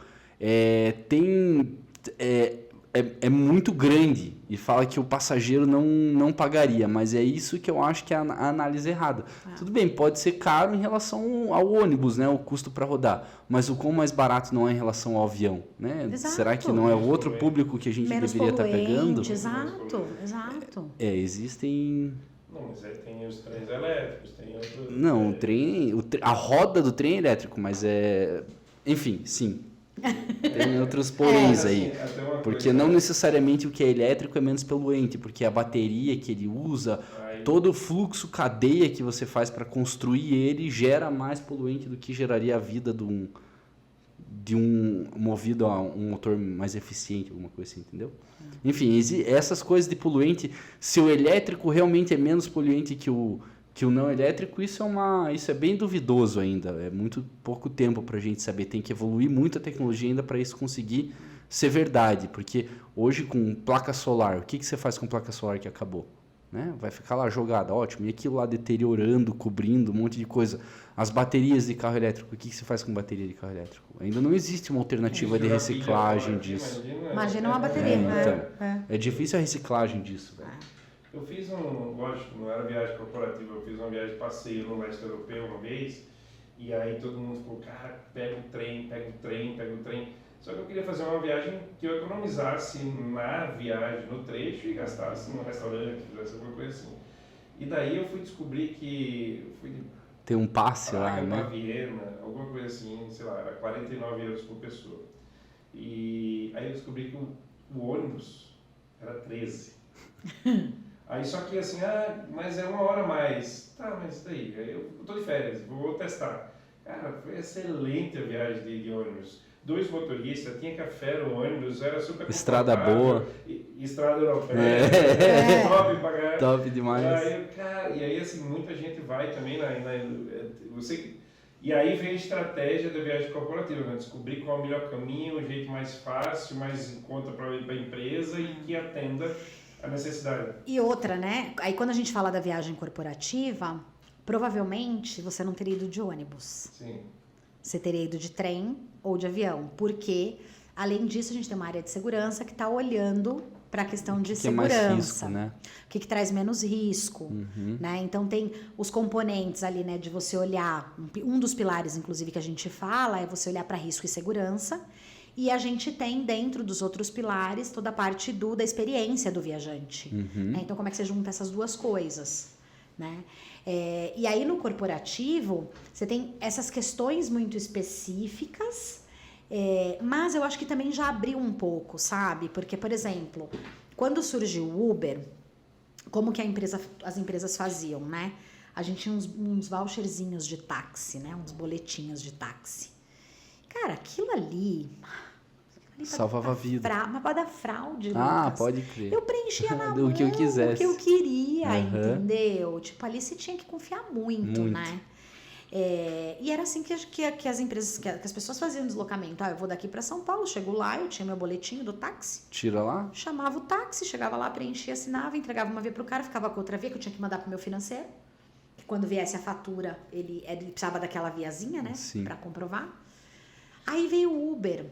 É muito grande e fala que o passageiro não pagaria, mas é isso que eu acho que é a análise errada. Tudo bem, pode ser caro em relação ao ônibus, né, o custo para rodar, mas o quão mais barato não é em relação ao avião, né? Exato. Será que não é o outro público que a gente Menos deveria estar pegando? Exato. Existem... Não, mas aí tem os trens elétricos, tem outros... Não, a roda do trem é elétrico, mas enfim, sim. Tem outros poréns aí. Porque não necessariamente o que é elétrico é menos poluente, porque a bateria que ele usa, todo o fluxo cadeia que você faz para construir ele gera mais poluente do que geraria a vida de um movido a um motor mais eficiente, alguma coisa assim, entendeu? Enfim, essas coisas de poluente, se o elétrico realmente é menos poluente que o não elétrico, isso é bem duvidoso ainda. É muito pouco tempo para a gente saber. Tem que evoluir muito a tecnologia ainda para isso conseguir ser verdade. Porque hoje com placa solar, o que você faz com placa solar que acabou? Né? Vai ficar lá jogada, ótimo. E aquilo lá deteriorando, cobrindo, um monte de coisa. As baterias de carro elétrico, o que você faz com bateria de carro elétrico? Ainda não existe uma alternativa de reciclagem disso. Imagina uma bateria. É difícil a reciclagem disso, velho. Eu fiz lógico, não era viagem corporativa, eu fiz uma viagem de passeio no leste europeu uma vez, e aí todo mundo ficou, cara, pega o trem. Só que eu queria fazer uma viagem que eu economizasse na viagem, no trecho, e gastasse num restaurante, fizesse alguma coisa assim. E daí eu fui descobrir que... Tem um passe lá, né? Viena, alguma coisa assim, sei lá, era 49 euros por pessoa. E aí eu descobri que o ônibus era 13. Aí só que assim, mas é 1 hora a mais. Tá, mas daí, eu tô de férias, vou testar. Cara, foi excelente a viagem de ônibus. 2 motoristas, tinha café no ônibus, era super estrada boa. Estrada europeia, top pra caralho. Top demais. E aí assim, muita gente vai também e aí vem a estratégia da viagem corporativa, né? Descobrir qual é o melhor caminho, o jeito mais fácil, mais em conta para a empresa e que atenda a necessidade. E outra, né? Aí quando a gente fala da viagem corporativa, provavelmente você não teria ido de ônibus. Sim. Você teria ido de trem ou de avião, porque além disso a gente tem uma área de segurança que está olhando para a questão de segurança. É mais risco, né? O que traz menos risco, né? Então tem os componentes ali, né, de você olhar, um dos pilares inclusive que a gente fala é você olhar para risco e segurança. E a gente tem dentro dos outros pilares toda a parte da experiência do viajante. Né? Então, como é que você junta essas duas coisas? Né? E aí, no corporativo, você tem essas questões muito específicas, mas eu acho que também já abriu um pouco, sabe? Porque, por exemplo, quando surgiu o Uber, como que as empresas faziam, né? A gente tinha uns voucherzinhos de táxi, né? Uns boletinhos de táxi. Cara, aquilo ali salvava a vida. Mas pode dar fraude, Lucas. Pode crer. Eu preenchia na do mão que eu quisesse. o que eu queria, entendeu? Tipo, ali você tinha que confiar muito. Né? E era assim que as empresas, que as pessoas faziam deslocamento. Eu vou daqui para São Paulo, chego lá, eu tinha meu boletinho do táxi. Tira lá. Chamava o táxi, chegava lá, preenchia, assinava, entregava uma via pro cara, ficava com outra via que eu tinha que mandar pro meu financeiro. Quando viesse a fatura, ele precisava daquela viazinha, né? Para comprovar. Aí veio o Uber.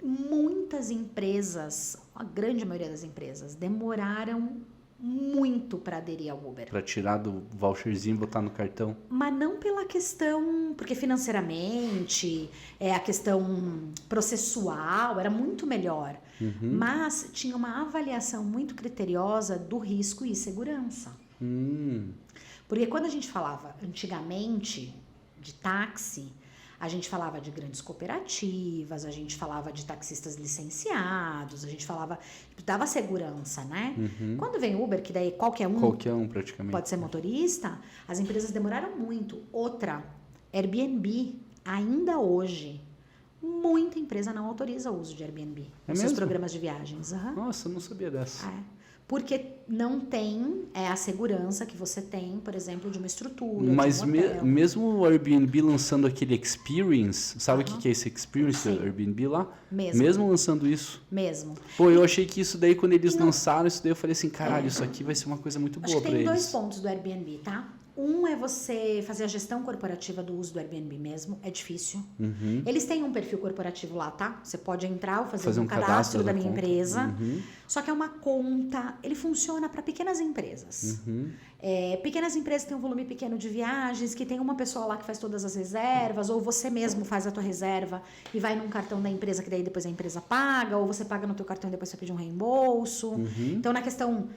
Muitas empresas, a grande maioria das empresas, demoraram muito para aderir ao Uber. Para tirar do voucherzinho e botar no cartão. Mas não pela questão, porque financeiramente, a questão processual era muito melhor. Mas tinha uma avaliação muito criteriosa do risco e segurança. Porque quando a gente falava antigamente de táxi, a gente falava de grandes cooperativas, a gente falava de taxistas licenciados, a gente falava, dava segurança, né? Quando vem Uber, que daí qualquer um praticamente pode ser motorista, as empresas demoraram muito. Outra, Airbnb, ainda hoje, muita empresa não autoriza o uso de Airbnb nos seus programas de viagens. Nossa, eu não sabia dessa. Porque não tem a segurança que você tem, por exemplo, de uma estrutura, Mas de um hotel. mesmo o Airbnb lançando aquele Experience, sabe o que é esse Experience Sim. do Airbnb lá? Mesmo. Mesmo lançando isso. Mesmo. Pô, eu achei que isso daí, quando eles lançaram isso daí, eu falei assim, caralho, isso aqui vai ser uma coisa muito Acho boa que pra tem eles. 2 pontos do Airbnb, tá? Um é você fazer a gestão corporativa do uso do Airbnb mesmo, é difícil. Uhum. Eles têm um perfil corporativo lá, tá? Você pode entrar ou fazer um um cadastro da minha conta. empresa. Uhum. Só que é uma conta, ele funciona para pequenas empresas. Uhum. Pequenas empresas que têm um volume pequeno de viagens, que tem uma pessoa lá que faz todas as reservas, ou você mesmo faz a tua reserva e vai num cartão da empresa que daí depois a empresa paga, ou você paga no teu cartão e depois você pede um reembolso. Uhum. Então, na questão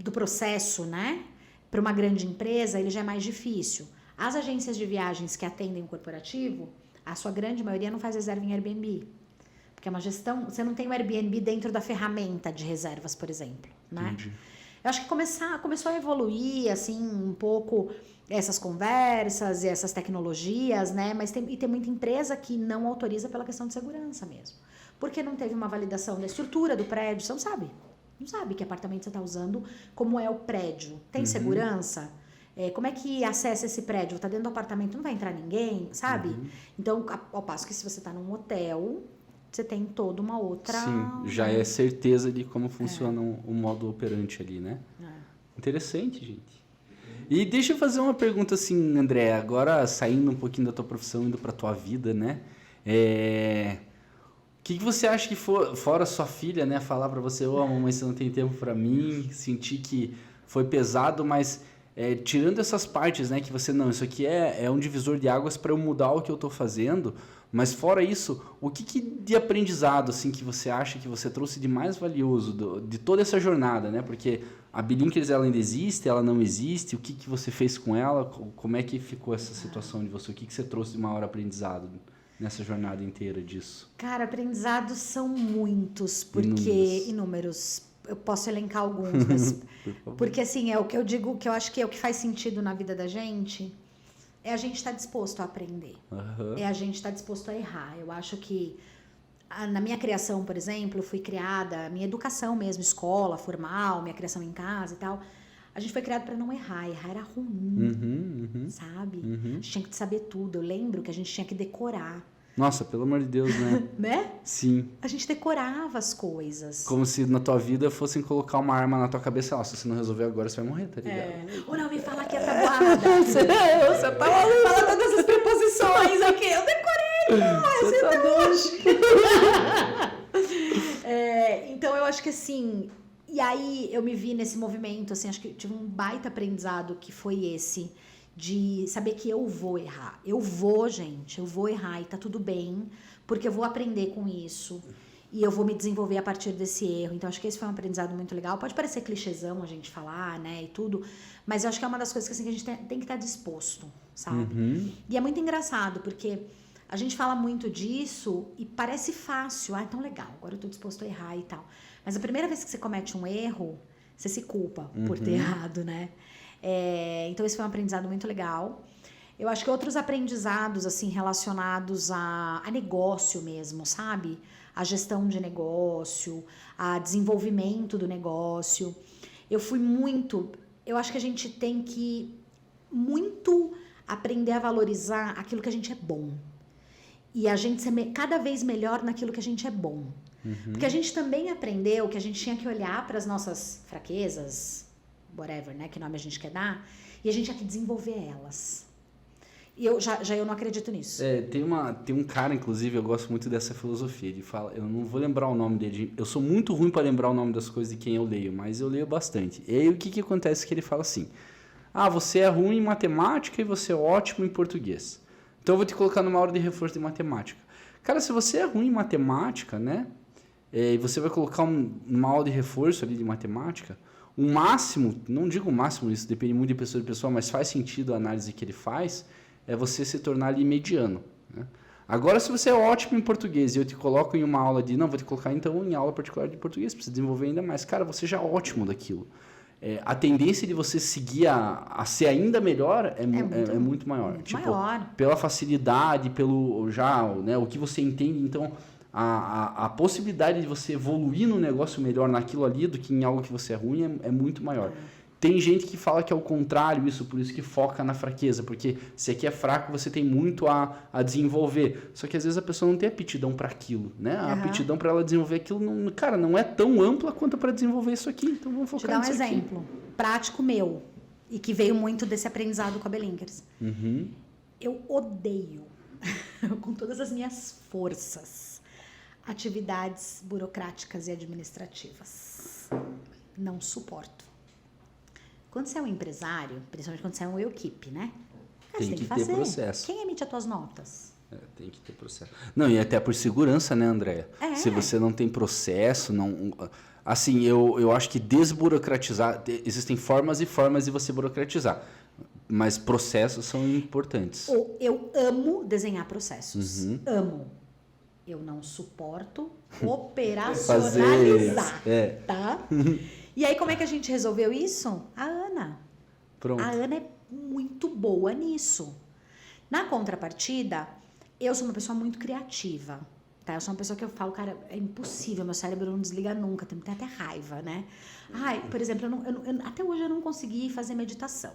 do processo, né? Para uma grande empresa, ele já é mais difícil. As agências de viagens que atendem o corporativo, a sua grande maioria não faz reserva em Airbnb. Porque é uma gestão... Você não tem o Airbnb dentro da ferramenta de reservas, por exemplo, né? Entendi. Eu acho que começou a evoluir, assim, um pouco essas conversas e essas tecnologias, né? Mas tem muita empresa que não autoriza pela questão de segurança mesmo. Porque não teve uma validação da estrutura do prédio, você não sabe. Não sabe que apartamento você está usando, como é o prédio. Tem segurança? Como é que acessa esse prédio? Está dentro do apartamento, não vai entrar ninguém, sabe? Então, ao passo que se você está num hotel, você tem toda uma outra... Sim, já é certeza de como funciona o modo operante ali, né? Interessante, gente. E deixa eu fazer uma pergunta assim, André, agora saindo um pouquinho da tua profissão, indo para tua vida, né? O que você acha que fora sua filha, né, falar para você, mamãe, você não tem tempo para mim, sentir que foi pesado, mas tirando essas partes, né, que você, não, isso aqui é um divisor de águas para eu mudar o que eu tô fazendo, mas fora isso, o que de aprendizado, assim, que você acha que você trouxe de mais valioso de toda essa jornada, né, porque a Bilinkers, ela ainda existe, ela não existe, o que você fez com ela, como é que ficou essa situação de você, o que você trouxe de maior aprendizado nessa jornada inteira disso? Cara, aprendizados são muitos, porque inúmeros. Eu posso elencar alguns, mas porque assim, é o que eu digo, que eu acho que é o que faz sentido na vida da gente, é a gente estar disposto a aprender. Uhum. É a gente estar disposto a errar. Eu acho que na minha criação, por exemplo, eu fui criada, minha educação mesmo, escola formal, minha criação em casa e tal, a gente foi criado para não errar. Errar era ruim, sabe? A gente tinha que saber tudo. Eu lembro que a gente tinha que decorar. Nossa, pelo amor de Deus, né? Né? Sim. A gente decorava as coisas. Como se na tua vida fossem colocar uma arma na tua cabeça. Se você não resolver agora, você vai morrer, tá ligado? Ou não, me fala que é tabuada. Você tá maluco. Fala todas as preposições aqui. Eu decorei. Você tá doido. Então, eu acho que assim... E aí, eu me vi nesse movimento, assim, acho que eu tive um baita aprendizado que foi esse... de saber que eu vou errar. Eu vou errar e tá tudo bem, porque eu vou aprender com isso e eu vou me desenvolver a partir desse erro. Então, acho que esse foi um aprendizado muito legal. Pode parecer clichêzão a gente falar, né, e tudo, mas eu acho que é uma das coisas que, assim, que a gente tem que estar disposto, sabe? E é muito engraçado, porque a gente fala muito disso e parece fácil. É tão legal, agora eu tô disposto a errar e tal. Mas a primeira vez que você comete um erro, você se culpa por ter errado, né? Então esse foi um aprendizado muito legal. Eu acho que outros aprendizados assim relacionados a negócio mesmo, sabe? A gestão de negócio, a desenvolvimento do negócio. Eu acho que a gente tem que muito aprender a valorizar aquilo que a gente é bom. E a gente ser cada vez melhor naquilo que a gente é bom. Porque a gente também aprendeu que a gente tinha que olhar para as nossas fraquezas, whatever, né, que nome a gente quer dar, e a gente tinha que desenvolver elas. E eu não acredito nisso. Tem um cara, inclusive, eu gosto muito dessa filosofia, ele fala, eu não vou lembrar o nome dele, eu sou muito ruim para lembrar o nome das coisas de quem eu leio, mas eu leio bastante. E aí o que acontece que ele fala assim, você é ruim em matemática e você é ótimo em português. Então eu vou te colocar numa aula de reforço de matemática. Cara, se você é ruim em matemática, né, e você vai colocar uma aula de reforço ali de matemática, o máximo, não digo o máximo, isso depende muito de pessoa, mas faz sentido a análise que ele faz, é você se tornar ali mediano, né? Agora, se você é ótimo em português e eu te coloco em uma aula vou te colocar então em aula particular de português, para você desenvolver ainda mais. Cara, você já é ótimo daquilo. A tendência de você seguir a ser ainda melhor é muito maior. Muito maior. Pela facilidade, pelo o que você entende. Então, a possibilidade de você evoluir num negócio melhor naquilo ali do que em algo que você é ruim é muito maior. Tem gente que fala que é o contrário isso, por isso que foca na fraqueza, porque se aqui é fraco, você tem muito a desenvolver. Só que às vezes a pessoa não tem aptidão para aquilo, né? A aptidão para ela desenvolver aquilo, não é tão ampla quanto para desenvolver isso aqui. Então vamos focar nisso aqui. Vou te dar um exemplo prático meu, e que veio muito desse aprendizado com a Belinkers. Eu odeio, com todas as minhas forças, atividades burocráticas e administrativas. Não suporto. Quando você é um empresário, principalmente quando você é uma equipe, né? Tem que ter processo. Quem emite as tuas notas? Tem que ter processo. Não, e até por segurança, né, Andréia? Se você não tem processo, assim, eu acho que desburocratizar, existem formas e formas de você burocratizar, mas processos são importantes. Eu amo desenhar processos. Amo. Eu não suporto operacionalizar, tá? E aí, como é que a gente resolveu isso? A Ana. Pronto. A Ana é muito boa nisso. Na contrapartida, eu sou uma pessoa muito criativa, tá? Eu sou uma pessoa que eu falo, cara, é impossível, meu cérebro não desliga nunca, tem até raiva, né? Por exemplo, até hoje eu não consegui fazer meditação.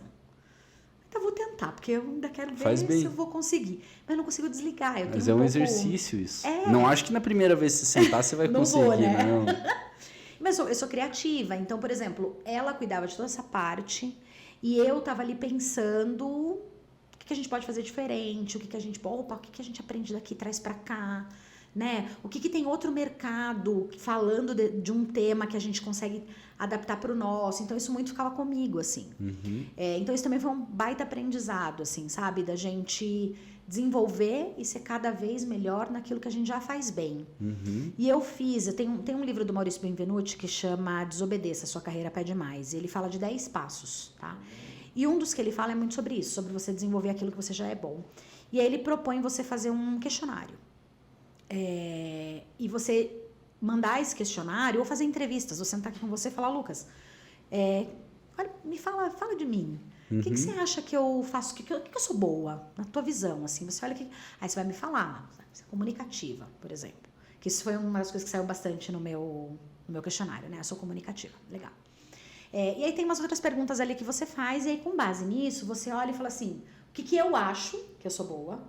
Então, eu vou tentar, porque eu ainda quero ver se eu vou conseguir. Mas eu não consigo desligar. Mas é um exercício isso. Não acho que na primeira vez que você sentar, você vai conseguir, vou, né? Não. Mas eu sou criativa, então, por exemplo, ela cuidava de toda essa parte e eu tava ali pensando o que a gente pode fazer diferente, o que a gente aprende daqui, traz pra cá, né? O que tem outro mercado falando de um tema que a gente consegue adaptar pro nosso. Então, isso muito ficava comigo, assim. Então, isso também foi um baita aprendizado, assim, sabe? Da gente desenvolver e ser cada vez melhor naquilo que a gente já faz bem. E eu tem um livro do Maurício Benvenuti que chama Desobedeça, Sua Carreira Pede Mais. E ele fala de 10 passos, tá? E um dos que ele fala é muito sobre isso, sobre você desenvolver aquilo que você já é bom. E aí ele propõe você fazer um questionário. E você mandar esse questionário ou fazer entrevistas. Vou sentar aqui com você e falar, Lucas, olha, me fala de mim. O que você acha que eu faço? O que eu sou boa? Na tua visão, assim. Você olha que... Aí você vai me falar. Você é comunicativa, por exemplo. Que isso foi uma das coisas que saiu bastante no meu questionário, né? Eu sou comunicativa. Legal. E aí tem umas outras perguntas ali que você faz. E aí, com base nisso, você olha e fala assim... O que eu acho que eu sou boa?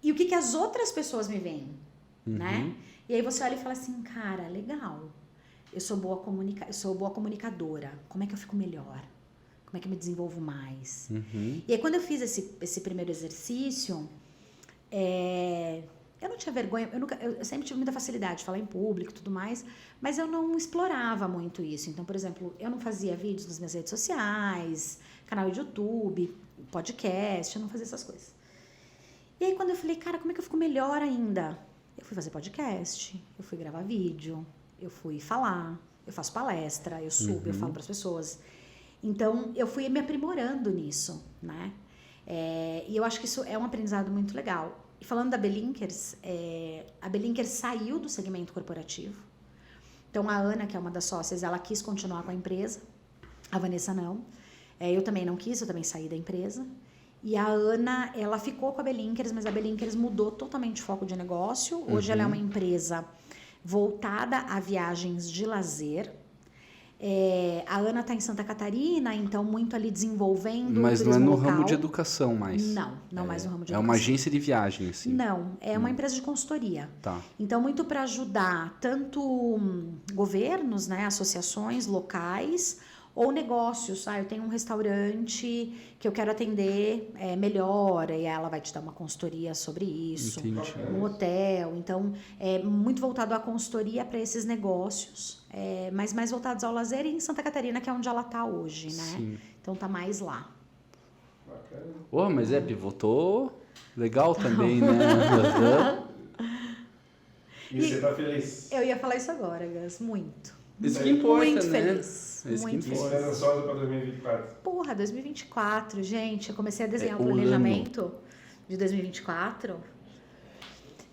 E o que as outras pessoas me veem, né? E aí você olha e fala assim... Cara, legal. Eu sou boa comunicadora. Como é que eu fico melhor? Como é que eu me desenvolvo mais? E aí, quando eu fiz esse primeiro exercício, eu não tinha vergonha, eu sempre tive muita facilidade de falar em público e tudo mais, mas eu não explorava muito isso. Então, por exemplo, eu não fazia vídeos nas minhas redes sociais, canal de YouTube, podcast, eu não fazia essas coisas. E aí, quando eu falei, cara, como é que eu fico melhor ainda? Eu fui fazer podcast, eu fui gravar vídeo, eu fui falar, eu faço palestra, eu subo, eu falo para as pessoas. Então, eu fui me aprimorando nisso, né? E eu acho que isso é um aprendizado muito legal. E falando da Belinkers, a Belinkers saiu do segmento corporativo. Então, a Ana, que é uma das sócias, ela quis continuar com a empresa. A Vanessa não. Eu também não quis, eu também saí da empresa. E a Ana, ela ficou com a Belinkers, mas a Belinkers mudou totalmente o foco de negócio. Hoje ela é uma empresa voltada a viagens de lazer. A Ana está em Santa Catarina, então muito ali desenvolvendo o Mas turismo não é no local. ramo de educação mais. Não mais no ramo de educação. É uma agência de viagem, assim. Não, é uma empresa de consultoria. Tá. Então, muito para ajudar tanto governos, né, associações locais ou negócios. Eu tenho um restaurante que eu quero atender melhor, e ela vai te dar uma consultoria sobre isso. Entendi. Um hotel. Então, é muito voltado à consultoria para esses negócios, mas mais voltados ao lazer, e em Santa Catarina, que é onde ela está hoje, né? Sim. Então, tá mais lá. Bacana. Mas pivotou legal também, né? E você tá feliz? Eu ia falar isso agora, Gus, muito. Isso que importa, muito né? feliz. Isso que muito importa. Você tá ansiosa para 2024? Porra, 2024, gente. Eu comecei a desenhar o o planejamento de 2024.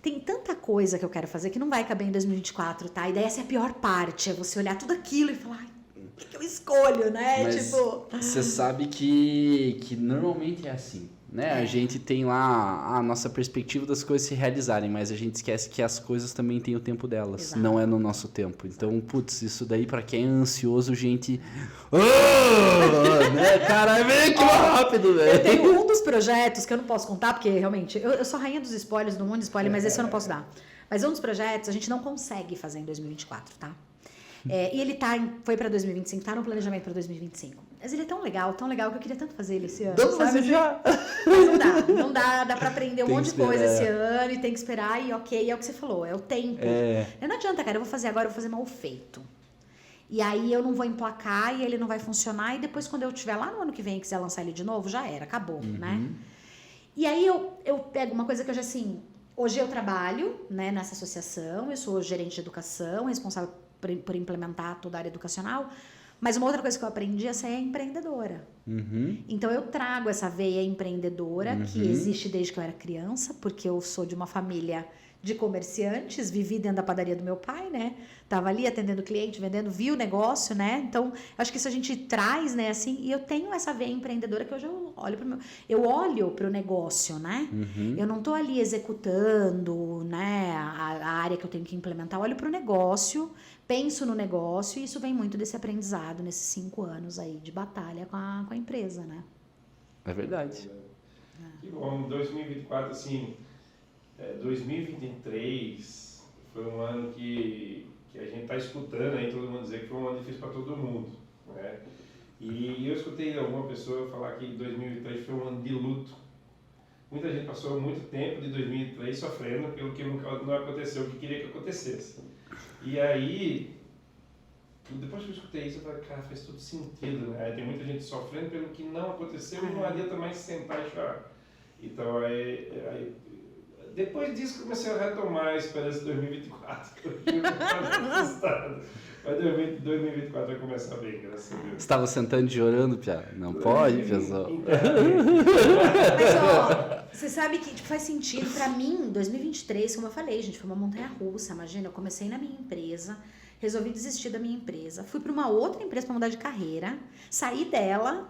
Tem tanta coisa que eu quero fazer que não vai caber em 2024, tá? E daí essa é a pior parte, é você olhar tudo aquilo e falar, ai, o que eu escolho, né? Mas você sabe que normalmente é assim. né? A gente tem lá a nossa perspectiva das coisas se realizarem, mas a gente esquece que as coisas também têm o tempo delas, Exato. não é no nosso tempo. Então, putz, isso daí pra quem é ansioso, gente... né? Cara, vem aqui rápido, Eu velho. tenho um dos projetos que eu não posso contar, porque realmente, eu sou rainha dos spoilers, do mundo de spoiler, mas esse eu não posso dar. Mas um dos projetos a gente não consegue fazer em 2024, tá? E ele foi pra 2025, tá no planejamento pra 2025. Mas ele é tão legal que eu queria tanto fazer ele esse ano. Dá pra fazer sabe? já? Mas não dá, dá pra aprender um Tem monte que de coisa esperar. esse ano e tem que esperar e ok, é o que você falou, é o tempo. Não adianta, cara, eu vou fazer agora, eu vou fazer mal feito. E aí eu não vou emplacar e ele não vai funcionar e depois quando eu estiver lá no ano que vem e quiser lançar ele de novo, já era, acabou, né? E aí eu pego uma coisa que eu já assim, hoje eu trabalho, né, nessa associação, eu sou gerente de educação, responsável por implementar toda a área educacional, mas uma outra coisa que eu aprendi é ser empreendedora. Então eu trago essa veia empreendedora que existe desde que eu era criança, porque eu sou de uma família de comerciantes, vivi dentro da padaria do meu pai, né? Tava ali atendendo cliente, vendendo, vi o negócio, né? Então, acho que isso a gente traz, né, assim, e eu tenho essa veia empreendedora que hoje eu olho pro negócio, né? Eu não tô ali executando, né, a área que eu tenho que implementar, eu olho pro negócio, penso no negócio, e isso vem muito desse aprendizado nesses 5 anos aí de batalha com a empresa, né? É verdade. Que bom, 2024, assim, 2023 foi um ano que a gente está escutando aí todo mundo dizer que foi um ano difícil para todo mundo, né? E eu escutei alguma pessoa falar que 2023 foi um ano de luto. Muita gente passou muito tempo de 2003 sofrendo pelo que não aconteceu, o que queria que acontecesse. E aí, depois que eu escutei isso, eu falei, cara, faz todo sentido, né? Tem muita gente sofrendo pelo que não aconteceu e não adianta mais sentar e chorar. Então, depois disso, comecei a retomar a esperança de 2024. Mas 2024 vai começar bem, graças a Deus. Você estava sentando e chorando, Pia? Não pode, pessoal. Mas, ó, você sabe que faz sentido. Pra mim, 2023, como eu falei, gente, foi uma montanha-russa. Imagina, eu comecei na minha empresa, resolvi desistir da minha empresa, fui pra uma outra empresa pra mudar de carreira, saí dela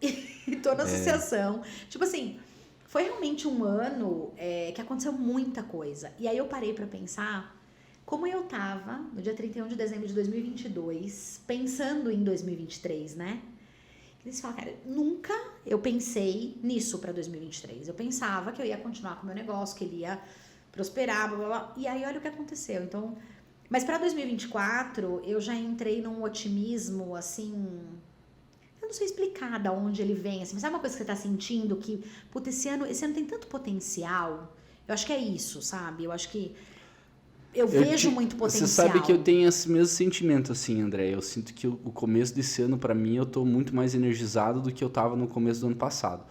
e tô na associação. Tipo assim, foi realmente um ano que aconteceu muita coisa. E aí eu parei pra pensar como eu tava no dia 31 de dezembro de 2022, pensando em 2023, né? E você fala, cara, nunca eu pensei nisso pra 2023. Eu pensava que eu ia continuar com o meu negócio, que ele ia prosperar, blá, blá, blá. E aí olha o que aconteceu. Então, mas pra 2024, eu já entrei num otimismo, assim... Eu não sei explicar de onde ele vem, assim, mas sabe uma coisa que você tá sentindo que, puta, esse ano tem tanto potencial? Eu acho que é isso, sabe? Eu acho que eu vejo muito potencial. Você sabe que eu tenho esse mesmo sentimento, assim, André. Eu sinto que o começo desse ano, pra mim, eu tô muito mais energizado do que eu tava no começo do ano passado.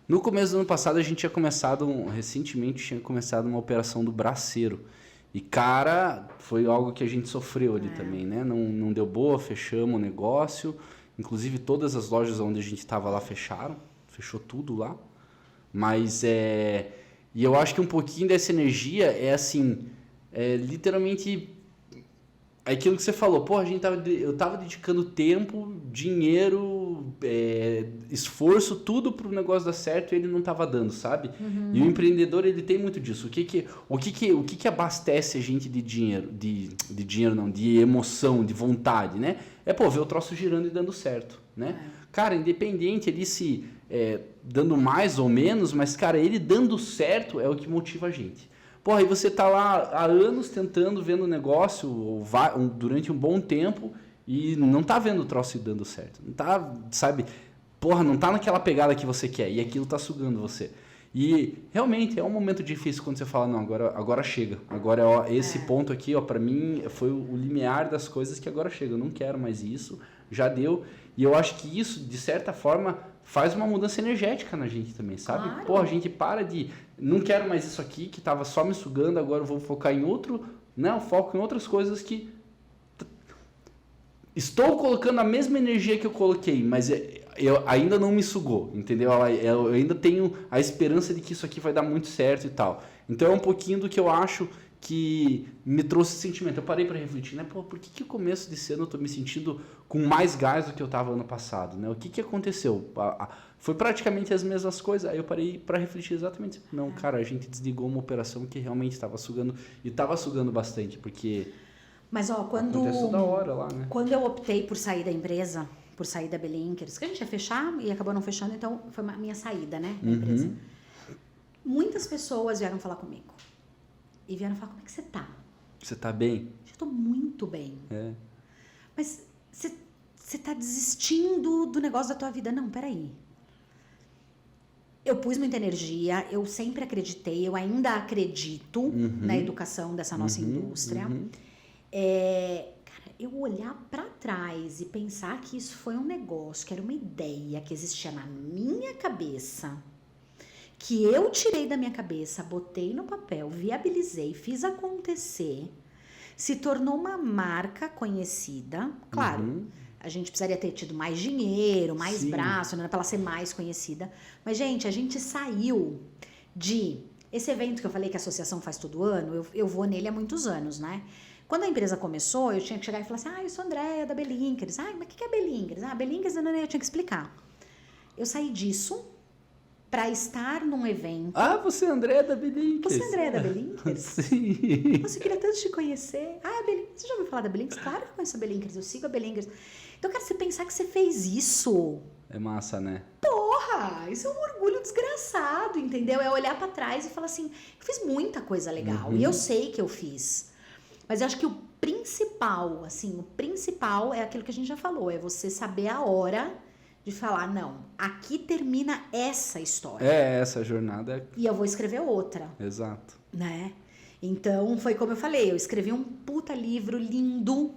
No começo do ano passado, a gente tinha começado, recentemente, tinha começado uma operação do braceiro. E, cara, foi algo que a gente sofreu ali também, né? Não deu boa, fechamos o negócio. Inclusive, todas as lojas onde a gente estava lá fecharam. Fechou tudo lá. Mas, e eu acho que um pouquinho dessa energia é, assim, literalmente aquilo que você falou. Pô, eu tava dedicando tempo, dinheiro, esforço, tudo pro negócio dar certo e ele não tava dando, sabe? E o empreendedor, ele tem muito disso. O que abastece a gente de dinheiro? De dinheiro não, de emoção, de vontade, né? Ver o troço girando e dando certo, né? Cara, independente ele se dando mais ou menos, mas, cara, ele dando certo é o que motiva a gente. Porra, e você tá lá há anos tentando, vendo o negócio durante um bom tempo e não tá vendo o troço dando certo. Não tá, sabe? Porra, não tá naquela pegada que você quer e aquilo tá sugando você. E realmente é um momento difícil quando você fala, não, agora chega. Agora, esse ponto aqui, pra mim, foi o limiar das coisas que agora chega. Eu não quero mais isso, já deu. E eu acho que isso, de certa forma, faz uma mudança energética na gente também, sabe? Claro. Pô, a gente para de... Não quero mais isso aqui, que tava só me sugando, agora eu vou focar em outro... Né? Eu foco em outras coisas que... Estou colocando a mesma energia que eu coloquei, mas eu ainda não me sugou, entendeu? Eu ainda tenho a esperança de que isso aqui vai dar muito certo e tal. Então é um pouquinho do que eu acho que me trouxe esse sentimento. Eu parei para refletir, né? Pô, por que o começo desse ano eu tô me sentindo com mais gás do que eu tava ano passado, né? O que aconteceu? Foi praticamente as mesmas coisas. Aí eu parei para refletir exatamente. Não, cara, a gente desligou uma operação que realmente estava sugando, e estava sugando bastante, porque Mas, ó, aconteceu da hora lá, né? quando eu optei por sair da empresa, por sair da Belinkers, que a gente ia fechar e acabou não fechando, então foi a minha saída, né, da empresa. Muitas pessoas vieram falar comigo. E vieram falar, como é que você tá? Você tá bem? Eu tô muito bem. É. Mas você tá desistindo do negócio da tua vida? Não, peraí. Eu pus muita energia, eu sempre acreditei, eu ainda acredito na educação dessa nossa indústria. Cara, eu olhar pra trás e pensar que isso foi um negócio, que era uma ideia que existia na minha cabeça, que eu tirei da minha cabeça, botei no papel, viabilizei, fiz acontecer, se tornou uma marca conhecida. Claro, a gente precisaria ter tido mais dinheiro, mais braço, né, para ela ser mais conhecida. Mas, gente, a gente saiu de... Esse evento que eu falei que a associação faz todo ano, eu vou nele há muitos anos, né? Quando a empresa começou, eu tinha que chegar e falar assim, eu sou Andréia da Belinkers. Mas o que é Belinkers? Belinkers, eu tinha que explicar. Eu saí disso para estar num evento. Você é Andréia da Belinkers. Você é Andréia da Belinkers? Sim. Nossa, eu queria tanto te conhecer. Você já ouviu falar da Belinkers? Claro que eu conheço a Belinkers, eu sigo a Belinkers. Então, cara, você pensar que você fez isso... É massa, né? Porra, isso é um orgulho desgraçado, entendeu? É olhar pra trás e falar assim, eu fiz muita coisa legal, e eu sei que eu fiz. Mas eu acho que o principal é aquilo que a gente já falou, é você saber a hora de falar, não, aqui termina essa história. Essa jornada. E eu vou escrever outra. Exato. Né? Então, foi como eu falei, eu escrevi um puta livro lindo,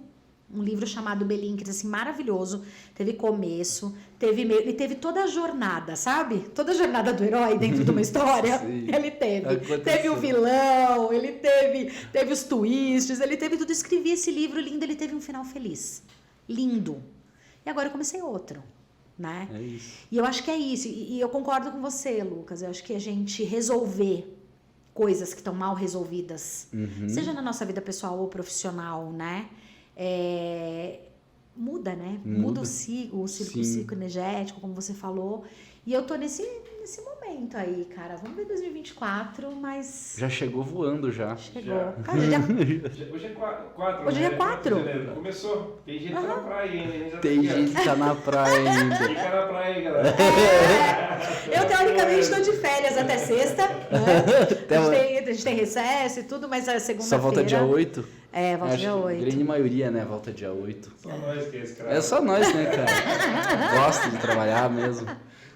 um livro chamado Belinkers, assim, maravilhoso. Teve começo, teve meio, ele teve toda a jornada, sabe? Toda a jornada do herói dentro de uma história. Ele teve. Aconteceu. Teve o vilão, ele teve os twists, ele teve tudo. Escrevi esse livro lindo, ele teve um final feliz. Lindo. E agora eu comecei outro, né? É isso. E eu acho que é isso. E eu concordo com você, Lucas. Eu acho que a gente resolver coisas que estão mal resolvidas, seja na nossa vida pessoal ou profissional, né? Muda, né? Muda o ciclo energético, como você falou. E eu tô nesse momento aí, cara. Vamos ver 2024, mas... Já chegou voando, já. Chegou. Já. Cara, Hoje é 4. Hoje é 4. Começou. Tem gente que tá na praia ainda. Tem gente que tá na praia ainda. Fica na praia aí, galera. Eu, teoricamente, estou de férias até sexta. Né? A gente tem recesso e tudo, mas a segunda-feira... Só volta dia 8? Volta dia 8. A grande maioria, né? Volta dia 8. Só nós que é escravo. É só nós, né, cara? Gosto de trabalhar mesmo.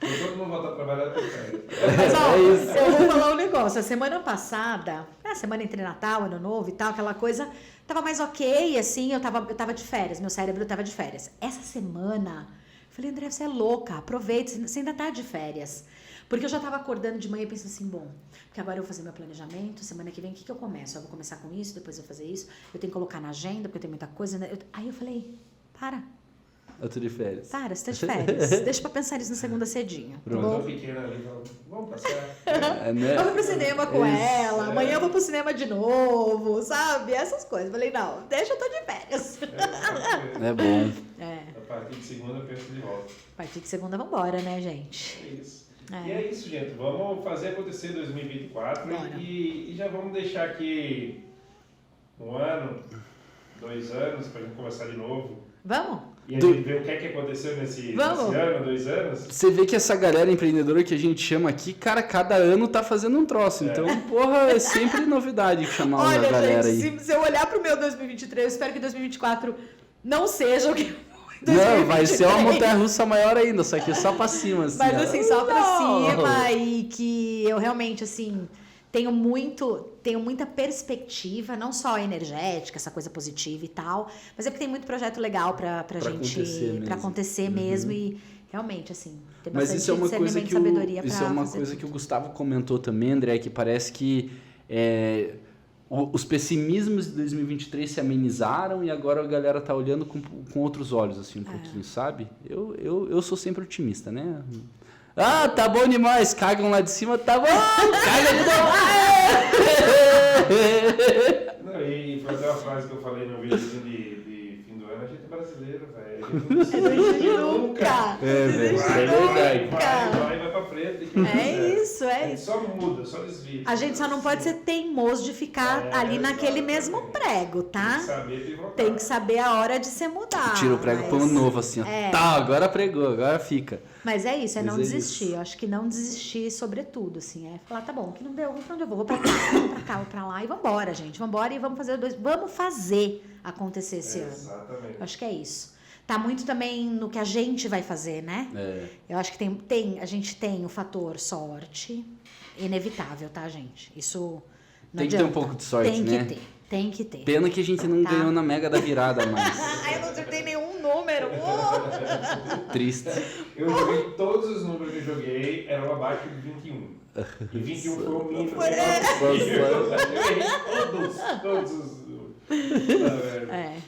Todo mundo volta a trabalhar por férias. Mas, ó, eu vou falar um negócio. A semana passada, a semana entre Natal, Ano Novo e tal, aquela coisa, tava mais ok, assim, eu tava de férias, meu cérebro tava de férias. Essa semana, eu falei, André, você é louca, aproveita, você ainda tá de férias. Porque eu já tava acordando de manhã e pensando assim, bom, porque agora eu vou fazer meu planejamento, semana que vem, o que eu começo? Eu vou começar com isso, depois eu vou fazer isso, eu tenho que colocar na agenda, porque eu tenho muita coisa. Né? Aí eu falei, para. Eu tô de férias. Para, você tá de férias. Deixa pra pensar isso na segunda cedinha. Tá bom? Eu fiquei ali, vamos passear. Né? Eu vou pro cinema com ela, amanhã eu vou pro cinema de novo, sabe? Essas coisas. Falei, não, deixa, eu tô de férias. É bom. A partir de segunda eu penso de volta. A partir de segunda vambora, né, gente? É isso. E é isso, gente. Vamos fazer acontecer 2024 e já vamos deixar aqui 1 ano, 2 anos pra gente começar de novo. Vamos? E a gente ver o que é que aconteceu nesse ano, 2 anos. Você vê que essa galera empreendedora que a gente chama aqui, cara, cada ano tá fazendo um troço. Então, porra, é sempre novidade chamar uma galera gente, aí. Se eu olhar pro meu 2023, eu espero que 2024 não seja o que... 2023. Não, vai ser uma montanha-russa maior ainda, só que só pra cima, assim. Mas assim, só pra cima, e que eu realmente, assim... Tenho muita perspectiva, não só energética, essa coisa positiva e tal, mas é porque tem muito projeto legal pra gente, pra acontecer mesmo e realmente, assim, ter mas bastante isso é uma coisa que sabedoria isso é uma coisa que o Gustavo comentou também, André, que parece que os pessimismos de 2023 se amenizaram e agora a galera tá olhando com outros olhos, assim, um pouquinho, sabe? Eu sou sempre otimista, né? Ah, tá bom demais. Cagam lá de cima, tá bom. Caga de novo. bilhetezinho de fim do ano, a gente é brasileiro, velho. É desde nunca. Vai pra frente. É isso. Só muda, só desvia. A gente só não pode ser teimoso de ficar ali naquele mesmo prego, tá? Tem que saber a hora de se mudar. Tira o prego, põe um novo assim, ó. Tá, agora pregou, agora fica. Mas é isso, é não desistir. Eu acho que não desistir sobretudo, assim. É falar, tá bom, que não deu, pra onde eu vou? Vou pra cá, vou pra lá e vambora, gente. Vambora e vamos fazer acontecer esse ano. Exatamente. Eu acho que é isso. Tá muito também no que a gente vai fazer, né? Eu acho que a gente tem o fator sorte, inevitável, tá, gente? Isso não tem adianta. que ter um pouco de sorte, né? Tem que ter. Pena que a gente não ganhou na Mega da Virada, mas... Eu não acertei nenhum número. Triste. Eu joguei todos os números que eu joguei, eram abaixo de 21. E 21 foi o mínimo. Todos os...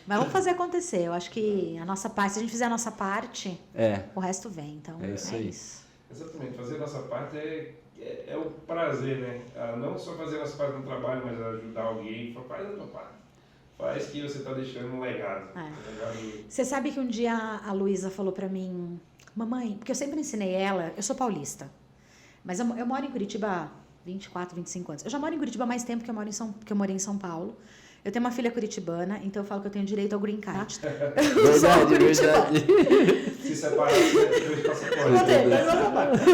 Mas vamos fazer acontecer. Eu acho que a nossa parte, se a gente fizer a nossa parte, o resto vem. Então, é isso aí. Exatamente. Fazer a nossa parte é o prazer, né? Não só fazer a nossa parte no trabalho, mas ajudar alguém. Faz a tua parte. Faz que você está deixando um legado. Você sabe que um dia a Luísa falou pra mim, mamãe, porque eu sempre ensinei ela, eu sou paulista, mas eu moro em Curitiba há 24, 25 anos. Eu já moro em Curitiba há mais tempo que eu morei em São Paulo. Eu tenho uma filha curitibana, então eu falo que eu tenho direito ao green card. Verdade. Se separar, você tem dois passaportes.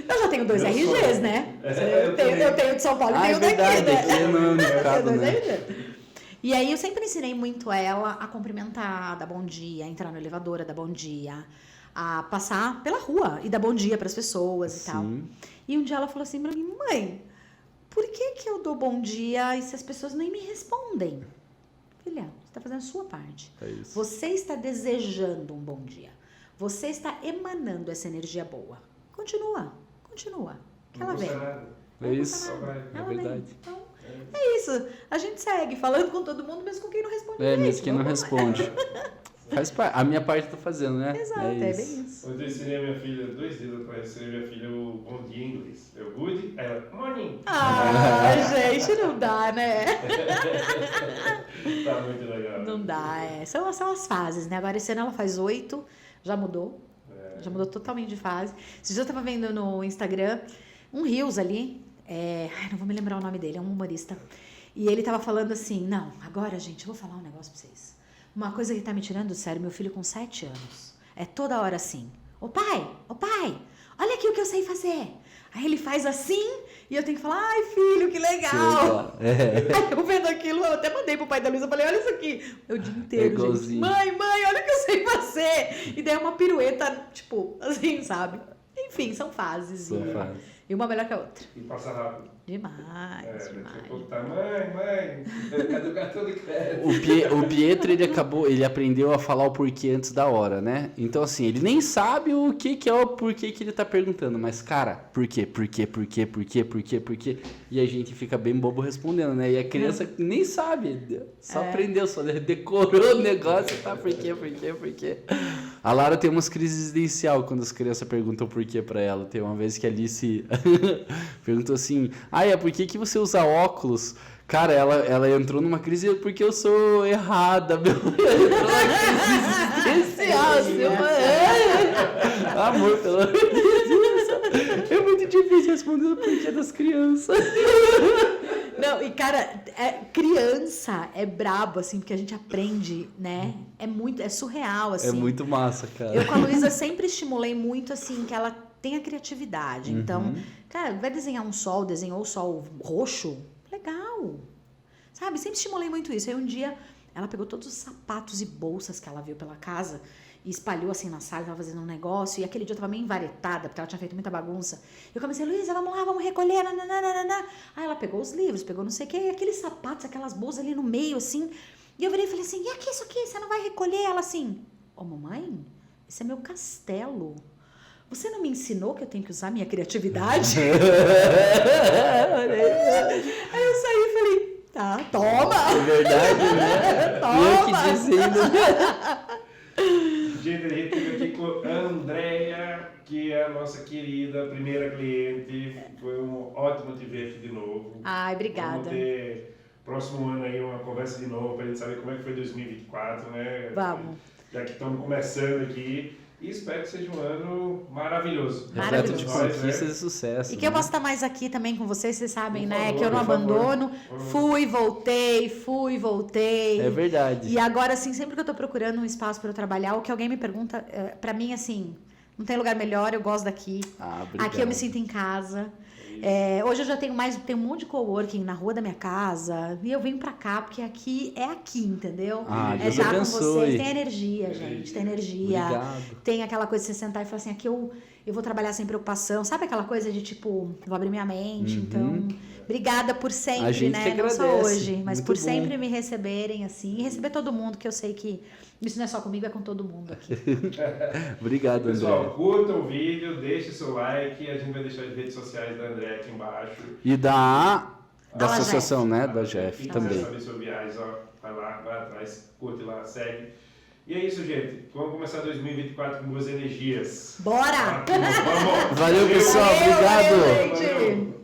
Eu já tenho 2 RGs, né? Eu tenho de São Paulo e tenho daqui, né? E aí eu sempre ensinei muito ela a cumprimentar, dar bom dia, a entrar no elevador, a dar bom dia, a passar pela rua e dar bom dia para as pessoas e tal. E um dia ela falou assim pra mim, mãe, por que eu dou bom dia e se as pessoas nem me respondem? Filha, você está fazendo a sua parte. É isso. Você está desejando um bom dia. Você está emanando essa energia boa. Continua. Que ela vem. É isso. Ela verdade. vem. Então, é isso. A gente segue falando com todo mundo, mesmo com quem não responde. Mesmo quem não responde. Faz parte. A minha parte eu tô fazendo, né? Exato, é bem isso. Ontem eu ensinei a minha filha, 2 dias atrás, eu ensinei a minha filha o bom dia em inglês. Eu good, aí ela, morning. Gente, não dá, né? Tá muito legal. Não dá, São as fases, né? Agora esse ano ela faz 8, já mudou. Já mudou totalmente de fase. Esses dias eu tava vendo no Instagram um Reels ali, não vou me lembrar o nome dele, é um humorista. E ele tava falando assim, não, agora, gente, eu vou falar um negócio pra vocês. Uma coisa que tá me tirando do sério, meu filho com 7 anos, é toda hora assim, ô pai, olha aqui o que eu sei fazer. Aí ele faz assim, e eu tenho que falar, ai filho, que legal. Aí eu vendo aquilo, eu até mandei pro pai da Luísa, eu falei, olha isso aqui. Eu o dia inteiro, gente, mãe, olha o que eu sei fazer. E daí é uma pirueta, tipo, assim, sabe? Enfim, são fases. E uma melhor que a outra. E passa rápido. Demais. Daqui a pouco tá, mãe, cadê o cartão de crédito? O Pietro, ele aprendeu a falar o porquê antes da hora, né? Então, assim, ele nem sabe o que é o porquê que ele tá perguntando, mas, cara, por quê? E a gente fica bem bobo respondendo, né? E a criança nem sabe, só aprendeu, só decorou o negócio, tá? Por quê? A Lara tem umas crises existencial quando as crianças perguntam por quê pra ela. Tem uma vez que a Alice perguntou assim, é por que você usa óculos? Cara, ela entrou numa crise porque eu sou errada, meu. Entrou numa crise existencial, assim, amor, pelo amor de Deus. É muito difícil responder o porquê das crianças. Não, e cara, criança é brabo, assim, porque a gente aprende, né? É surreal, assim. É muito massa, cara. Eu com a Luísa sempre estimulei muito, assim, que ela tenha criatividade. Então, cara, vai desenhar um sol, desenhou o sol roxo, legal. Sabe? Sempre estimulei muito isso. Aí um dia, ela pegou todos os sapatos e bolsas que ela viu pela casa e espalhou assim na sala, tava fazendo um negócio, e aquele dia eu tava meio envaretada, porque ela tinha feito muita bagunça. Eu comecei, Luísa, vamos lá, vamos recolher, nananana. Aí ela pegou os livros, pegou não sei o que, e aqueles sapatos, aquelas bolsas ali no meio, assim. E eu virei e falei assim, e aqui, isso aqui, você não vai recolher? Ela assim, mamãe, esse é meu castelo. Você não me ensinou que eu tenho que usar minha criatividade? Aí eu saí e falei, tá, toma! É verdade, né? Toma! Eu que dizendo. Gente, a gente teve aqui com a Andréia, que é a nossa querida primeira cliente. Foi ótimo te ver aqui de novo. Ai, obrigada. Vamos ter próximo ano aí uma conversa de novo pra gente saber como é que foi 2024, né? Vamos. Já que estamos começando aqui. E espero que seja um ano maravilhoso. Repleto de Nós, conquistas e sucesso. E que eu né? posso estar mais aqui também com vocês sabem, Por né? favor, Que eu não por favor. abandono. Por favor. Fui, voltei. É verdade. E agora, assim, sempre que eu tô procurando um espaço para eu trabalhar, ou que alguém me pergunta, pra mim, assim, não tem lugar melhor, eu gosto daqui. Ah, obrigado. Aqui eu me sinto em casa. Hoje eu já tenho um monte de coworking na rua da minha casa. E eu venho pra cá, porque aqui é aqui, entendeu? Ah, é Deus estar com abençoe. vocês. Tem energia, gente. Tem energia. Obrigado. Tem aquela coisa de você sentar e falar assim, aqui eu vou trabalhar sem preocupação. Sabe aquela coisa de tipo, vou abrir minha mente. Uhum. Então, obrigada por A sempre, gente né? que Não só agradece. hoje, mas Muito por bom. sempre me receberem assim. E receber todo mundo, que eu sei que isso não é só comigo, é com todo mundo aqui. Obrigado, Pessoal, André. curtam o vídeo, deixe seu like, a gente vai deixar as redes sociais da André aqui embaixo. E da Da associação, né? Da Quem Jeff quiser também. saber sobre viagens, ó, vai lá, vai atrás, curte lá, segue. E é isso, gente. Vamos começar 2024 com boas energias. Bora! Vamos! Valeu, pessoal. Obrigado. Valeu, gente! Valeu.